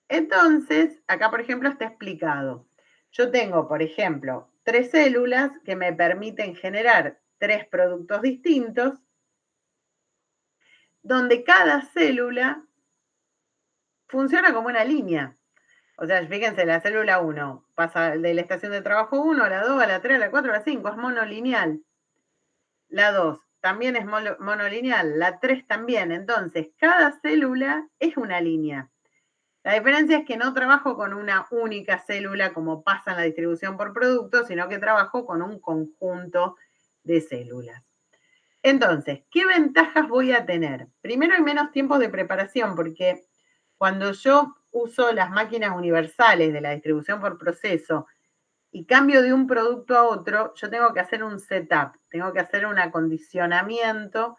Entonces, acá, por ejemplo, está explicado. Yo tengo, por ejemplo, 3 células que me permiten generar 3 productos distintos, donde cada célula funciona como una línea. O sea, fíjense, la célula 1 pasa de la estación de trabajo 1 a la 2, a la 3, a la 4, a la 5, es monolineal. La 2 también es monolineal, la 3 también. Entonces, cada célula es una línea. La diferencia es que no trabajo con una única célula como pasa en la distribución por producto, sino que trabajo con un conjunto de células. Entonces, ¿qué ventajas voy a tener? Primero, hay menos tiempos de preparación, porque cuando yo uso las máquinas universales de la distribución por proceso y cambio de un producto a otro, yo tengo que hacer un setup, tengo que hacer un acondicionamiento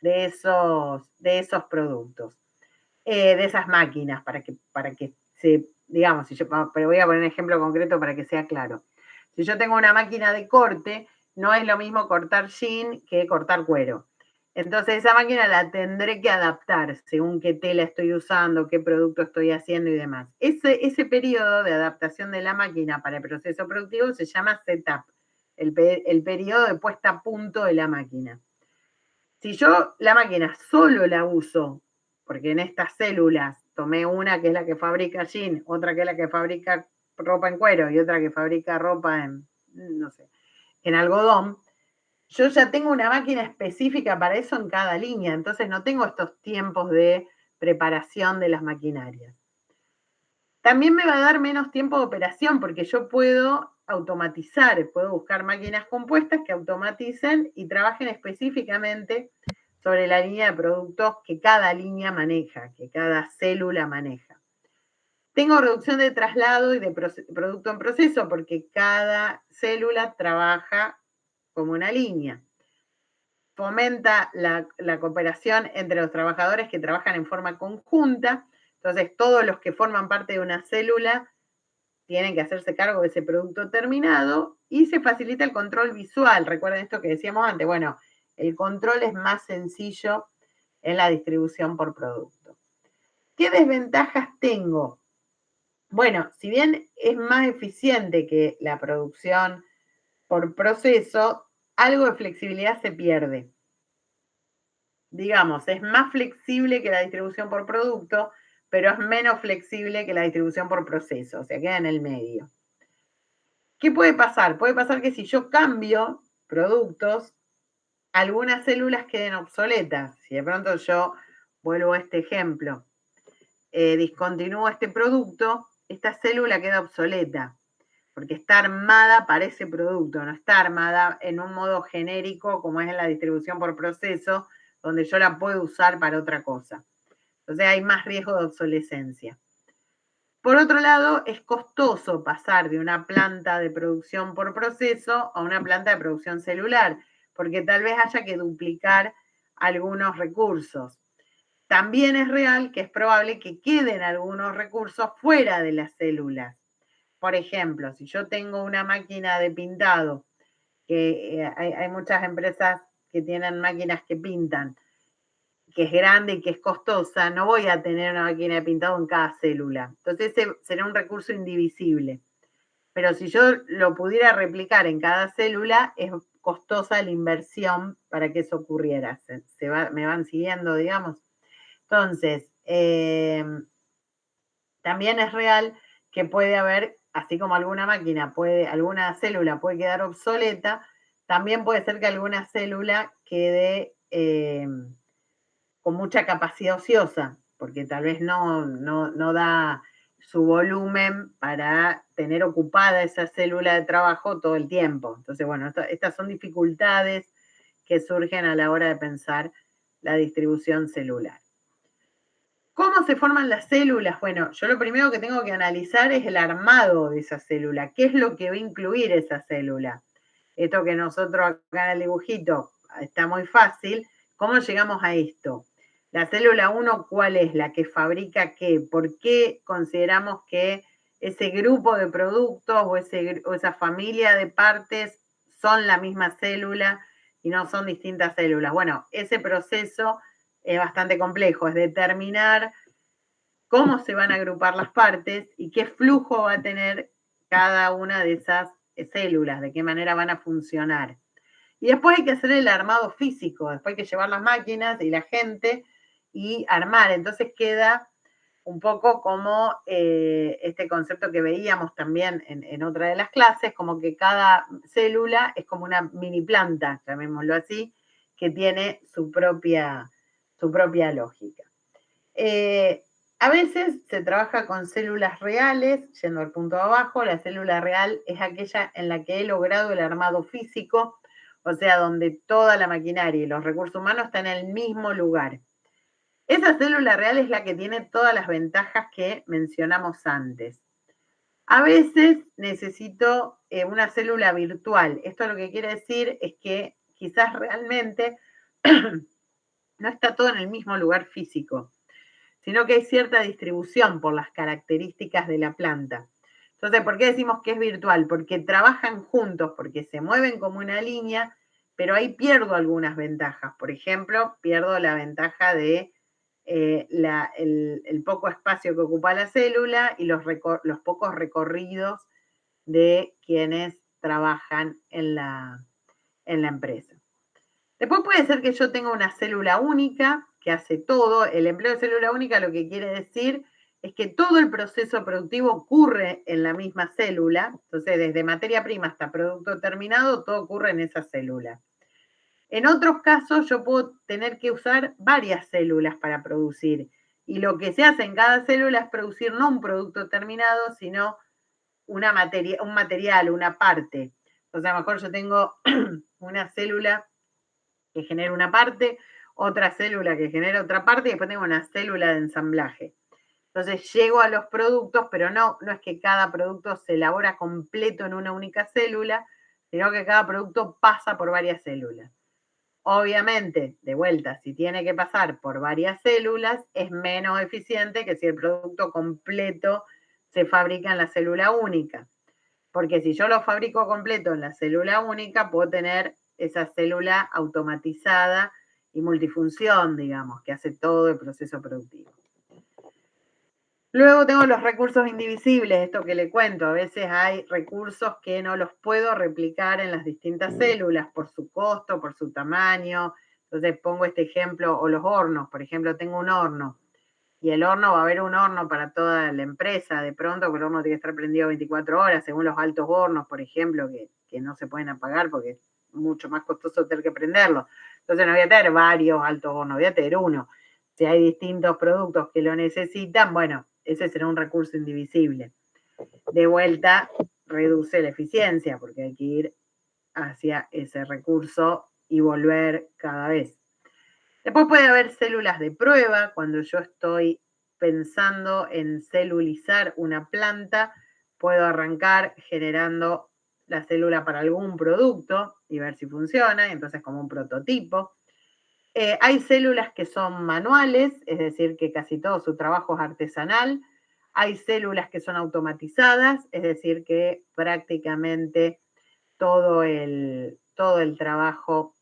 de esos productos, de esas máquinas, para que se, digamos, pero voy a poner un ejemplo concreto para que sea claro. Si yo tengo una máquina de corte, no es lo mismo cortar jean que cortar cuero. Entonces esa máquina la tendré que adaptar según qué tela estoy usando, qué producto estoy haciendo y demás. Ese periodo de adaptación de la máquina para el proceso productivo se llama setup, el periodo de puesta a punto de la máquina. Si yo la máquina solo la uso, porque en estas células tomé una que es la que fabrica jean, otra que es la que fabrica ropa en cuero y otra que fabrica ropa en, no sé, en algodón, yo ya tengo una máquina específica para eso en cada línea, entonces no tengo estos tiempos de preparación de las maquinarias. También me va a dar menos tiempo de operación porque yo puedo automatizar, puedo buscar máquinas compuestas que automaticen y trabajen específicamente sobre la línea de productos que cada línea maneja, que cada célula maneja. Tengo reducción de traslado y de producto en proceso porque cada célula trabaja como una línea. Fomenta la cooperación entre los trabajadores que trabajan en forma conjunta. Entonces, todos los que forman parte de una célula tienen que hacerse cargo de ese producto terminado y se facilita el control visual. Recuerden esto que decíamos antes. Bueno, el control es más sencillo en la distribución por producto. ¿Qué desventajas tengo? Bueno, si bien es más eficiente que la producción por proceso, algo de flexibilidad se pierde. Digamos, es más flexible que la distribución por producto, pero es menos flexible que la distribución por proceso, o sea, queda en el medio. ¿Qué puede pasar? Puede pasar que si yo cambio productos, algunas células queden obsoletas. Si de pronto yo vuelvo a este ejemplo, discontinúo este producto, esta célula queda obsoleta, porque está armada para ese producto, no está armada en un modo genérico como es en la distribución por proceso, donde yo la puedo usar para otra cosa. Entonces hay más riesgo de obsolescencia. Por otro lado, es costoso pasar de una planta de producción por proceso a una planta de producción celular, porque tal vez haya que duplicar algunos recursos. También es real que es probable que queden algunos recursos fuera de las células. Por ejemplo, si yo tengo una máquina de pintado, que hay muchas empresas que tienen máquinas que pintan, que es grande y que es costosa, no voy a tener una máquina de pintado en cada célula. Entonces ese será un recurso indivisible. Pero si yo lo pudiera replicar en cada célula, es costosa la inversión para que eso ocurriera. Me van siguiendo, digamos. Entonces, también es real que puede haber, así como alguna alguna célula puede quedar obsoleta, también puede ser que alguna célula quede con mucha capacidad ociosa, porque tal vez no da su volumen para tener ocupada esa célula de trabajo todo el tiempo. Entonces, bueno, estas son dificultades que surgen a la hora de pensar la distribución celular. ¿Cómo se forman las células? Bueno, yo lo primero que tengo que analizar es el armado de esa célula. ¿Qué es lo que va a incluir esa célula? Esto que nosotros acá en el dibujito está muy fácil. ¿Cómo llegamos a esto? La célula 1, ¿cuál es? La que fabrica qué. ¿Por qué consideramos que ese grupo de productos o esa familia de partes son la misma célula y no son distintas células. Bueno, ese proceso es bastante complejo, es determinar cómo se van a agrupar las partes y qué flujo va a tener cada una de esas células, de qué manera van a funcionar. Y después hay que hacer el armado físico, después hay que llevar las máquinas y la gente y armar. Entonces queda un poco como este concepto que veíamos también en otra de las clases, como que cada célula es como una mini planta, llamémoslo así, que tiene su propia lógica. A veces se trabaja con células reales, yendo al punto de abajo. La célula real es aquella en la que he logrado el armado físico, o sea, donde toda la maquinaria y los recursos humanos están en el mismo lugar. Esa célula real es la que tiene todas las ventajas que mencionamos antes. A veces necesito una célula virtual. Esto lo que quiere decir es que quizás realmente no está todo en el mismo lugar físico, sino que hay cierta distribución por las características de la planta. Entonces, ¿por qué decimos que es virtual? Porque trabajan juntos, porque se mueven como una línea, pero ahí pierdo algunas ventajas. Por ejemplo, pierdo la ventaja de el poco espacio que ocupa la célula y los pocos recorridos de quienes trabajan en la empresa. Después puede ser que yo tenga una célula única que hace todo. El empleo de célula única lo que quiere decir es que todo el proceso productivo ocurre en la misma célula. Entonces, desde materia prima hasta producto terminado, todo ocurre en esa célula. En otros casos, yo puedo tener que usar varias células para producir. Y lo que se hace en cada célula es producir no un producto terminado, sino un material, una parte. Entonces, a lo mejor yo tengo una célula que genera una parte, otra célula que genera otra parte, y después tengo una célula de ensamblaje. Entonces llego a los productos, pero no es que cada producto se elabora completo en una única célula, sino que cada producto pasa por varias células. Obviamente, de vuelta, si tiene que pasar por varias células, es menos eficiente que si el producto completo se fabrica en la célula única. Porque si yo lo fabrico completo en la célula única, puedo tener esa célula automatizada y multifunción, digamos, que hace todo el proceso productivo. Luego tengo los recursos indivisibles, esto que le cuento. A veces hay recursos que no los puedo replicar en las distintas células por su costo, por su tamaño. Entonces pongo este ejemplo, o los hornos. Por ejemplo, tengo un horno y el horno, va a haber un horno para toda la empresa, de pronto, pero el horno tiene que estar prendido 24 horas, según los altos hornos, por ejemplo, que no se pueden apagar porque es mucho más costoso tener que prenderlo. Entonces no voy a tener varios altos hornos, voy a tener uno. Si hay distintos productos que lo necesitan, bueno, ese será un recurso indivisible. De vuelta, reduce la eficiencia, porque hay que ir hacia ese recurso y volver cada vez. Después puede haber células de prueba, cuando yo estoy pensando en celulizar una planta, puedo arrancar generando la célula para algún producto y ver si funciona, entonces como un prototipo. Hay células que son manuales, es decir, que casi todo su trabajo es artesanal. Hay células que son automatizadas, es decir, que prácticamente todo el trabajo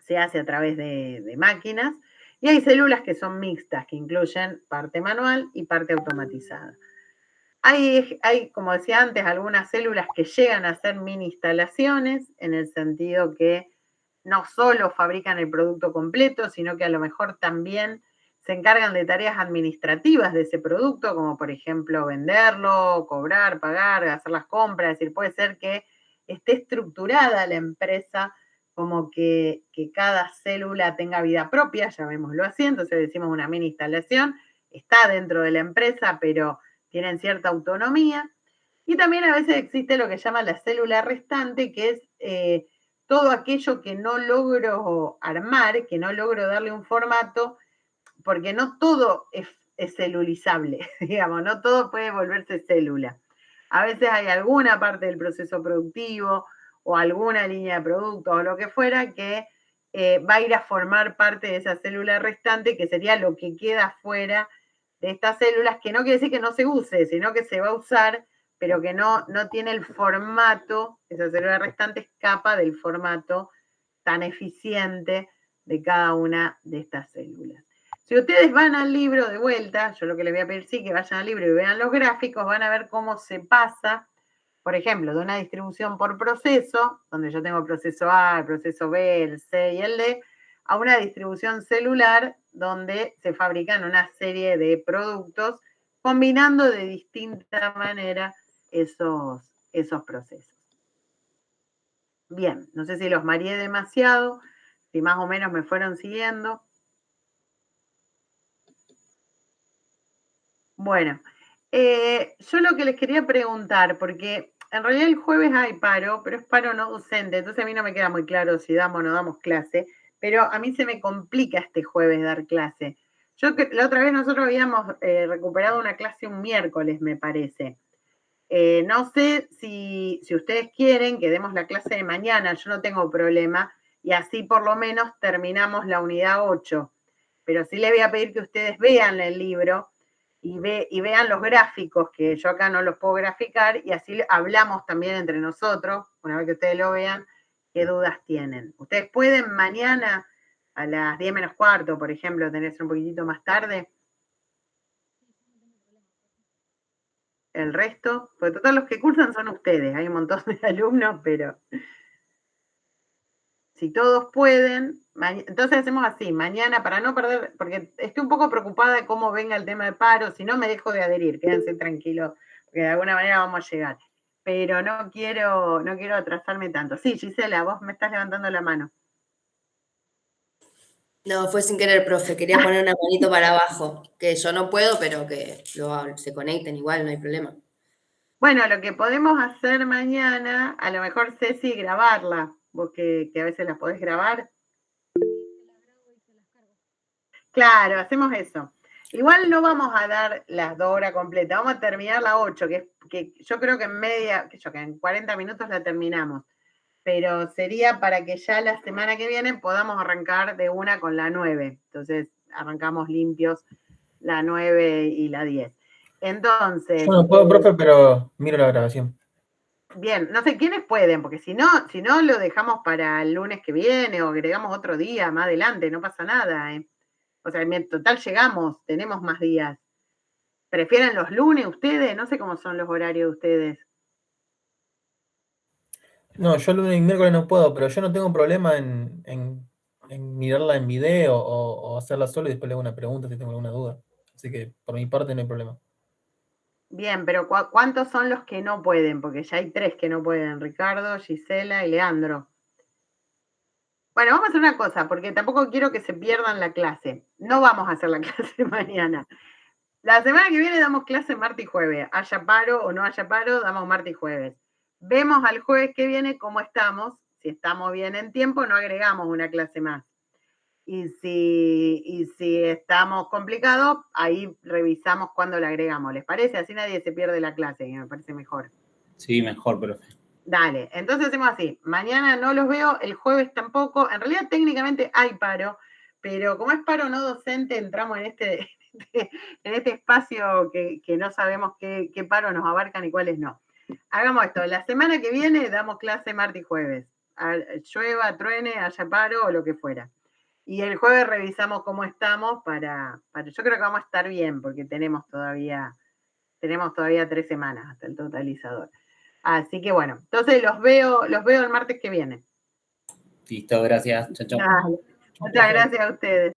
se hace a través de máquinas. Y hay células que son mixtas, que incluyen parte manual y parte automatizada. Hay, como decía antes, algunas células que llegan a ser mini instalaciones, en el sentido que no solo fabrican el producto completo, sino que a lo mejor también se encargan de tareas administrativas de ese producto, como por ejemplo venderlo, cobrar, pagar, hacer las compras. Es decir, puede ser que esté estructurada la empresa como que cada célula tenga vida propia, llamémoslo así. Entonces decimos una mini instalación, está dentro de la empresa, pero tienen cierta autonomía. Y también a veces existe lo que llama la célula restante, que es todo aquello que no logro armar, que no logro darle un formato, porque no todo es celulizable, digamos, no todo puede volverse célula. A veces hay alguna parte del proceso productivo o alguna línea de producto o lo que fuera que va a ir a formar parte de esa célula restante, que sería lo que queda fuera de estas células, que no quiere decir que no se use, sino que se va a usar, pero que no tiene el formato, esa célula restante escapa del formato tan eficiente de cada una de estas células. Si ustedes van al libro de vuelta, yo lo que les voy a pedir sí que vayan al libro y vean los gráficos, van a ver cómo se pasa, por ejemplo, de una distribución por proceso, donde yo tengo el proceso A, el proceso B, el C y el D, a una distribución celular donde se fabrican una serie de productos combinando de distinta manera esos procesos. Bien, no sé si los mareé demasiado, si más o menos me fueron siguiendo. Bueno, yo lo que les quería preguntar, porque en realidad el jueves hay paro, pero es paro no docente, entonces a mí no me queda muy claro si damos o no damos clase, pero a mí se me complica este jueves dar clase. La otra vez nosotros habíamos recuperado una clase un miércoles, me parece. No sé si ustedes quieren que demos la clase de mañana, yo no tengo problema, y así por lo menos terminamos la unidad 8. Pero sí les voy a pedir que ustedes vean el libro y vean los gráficos, que yo acá no los puedo graficar, y así hablamos también entre nosotros, una vez que ustedes lo vean, qué dudas tienen. Ustedes pueden mañana a las 10 menos cuarto, por ejemplo, tenerse un poquitito más tarde. El resto, porque todos los que cursan son ustedes, hay un montón de alumnos, pero si todos pueden, entonces hacemos así, mañana para no perder, porque estoy un poco preocupada de cómo venga el tema de paro, si no me dejo de adherir, quédense tranquilos, porque de alguna manera vamos a llegar, pero no quiero atrasarme tanto. Sí, Gisela, vos me estás levantando la mano. No, fue sin querer, profe. Quería poner una manito para abajo. Que yo no puedo, pero que se conecten igual, no hay problema. Bueno, lo que podemos hacer mañana, a lo mejor Ceci, grabarla, vos que a veces la podés grabar. Claro, hacemos eso. Igual no vamos a dar las 2 horas completas, vamos a terminar la 8, que yo creo que en 40 minutos la terminamos. Pero sería para que ya la semana que viene podamos arrancar de una con la 9. Entonces arrancamos limpios la 9 y la 10. Entonces. Yo no puedo, profe, pero miro la grabación. Bien, no sé quiénes pueden, porque si no lo dejamos para el lunes que viene o agregamos otro día más adelante, no pasa nada. O sea, en total llegamos, tenemos más días. ¿Prefieren los lunes ustedes? No sé cómo son los horarios de ustedes. No, yo lunes y miércoles no puedo, pero yo no tengo problema en mirarla en video o hacerla solo y después le hago una pregunta si tengo alguna duda. Así que por mi parte no hay problema. Bien, pero ¿cuántos son los que no pueden? Porque ya hay 3 que no pueden, Ricardo, Gisela y Leandro. Bueno, vamos a hacer una cosa, porque tampoco quiero que se pierdan la clase. No vamos a hacer la clase mañana. La semana que viene damos clase martes y jueves. Haya paro o no haya paro, damos martes y jueves. Vemos al jueves que viene cómo estamos. Si estamos bien en tiempo, no agregamos una clase más. Y si estamos complicados, ahí revisamos cuándo la agregamos. ¿Les parece? Así nadie se pierde la clase, que me parece mejor. Sí, mejor, profe. Dale, entonces hacemos así. Mañana no los veo, el jueves tampoco. En realidad técnicamente hay paro, pero como es paro no docente, entramos en este espacio que no sabemos qué paro nos abarcan y cuáles no. Hagamos esto, la semana que viene damos clase martes y jueves. Llueva, truene, haya paro o lo que fuera. Y el jueves revisamos cómo estamos yo creo que vamos a estar bien, porque tenemos todavía 3 semanas hasta el totalizador. Así que bueno, entonces los veo el martes que viene. Listo, gracias. Chao, chao. Muchas gracias a ustedes.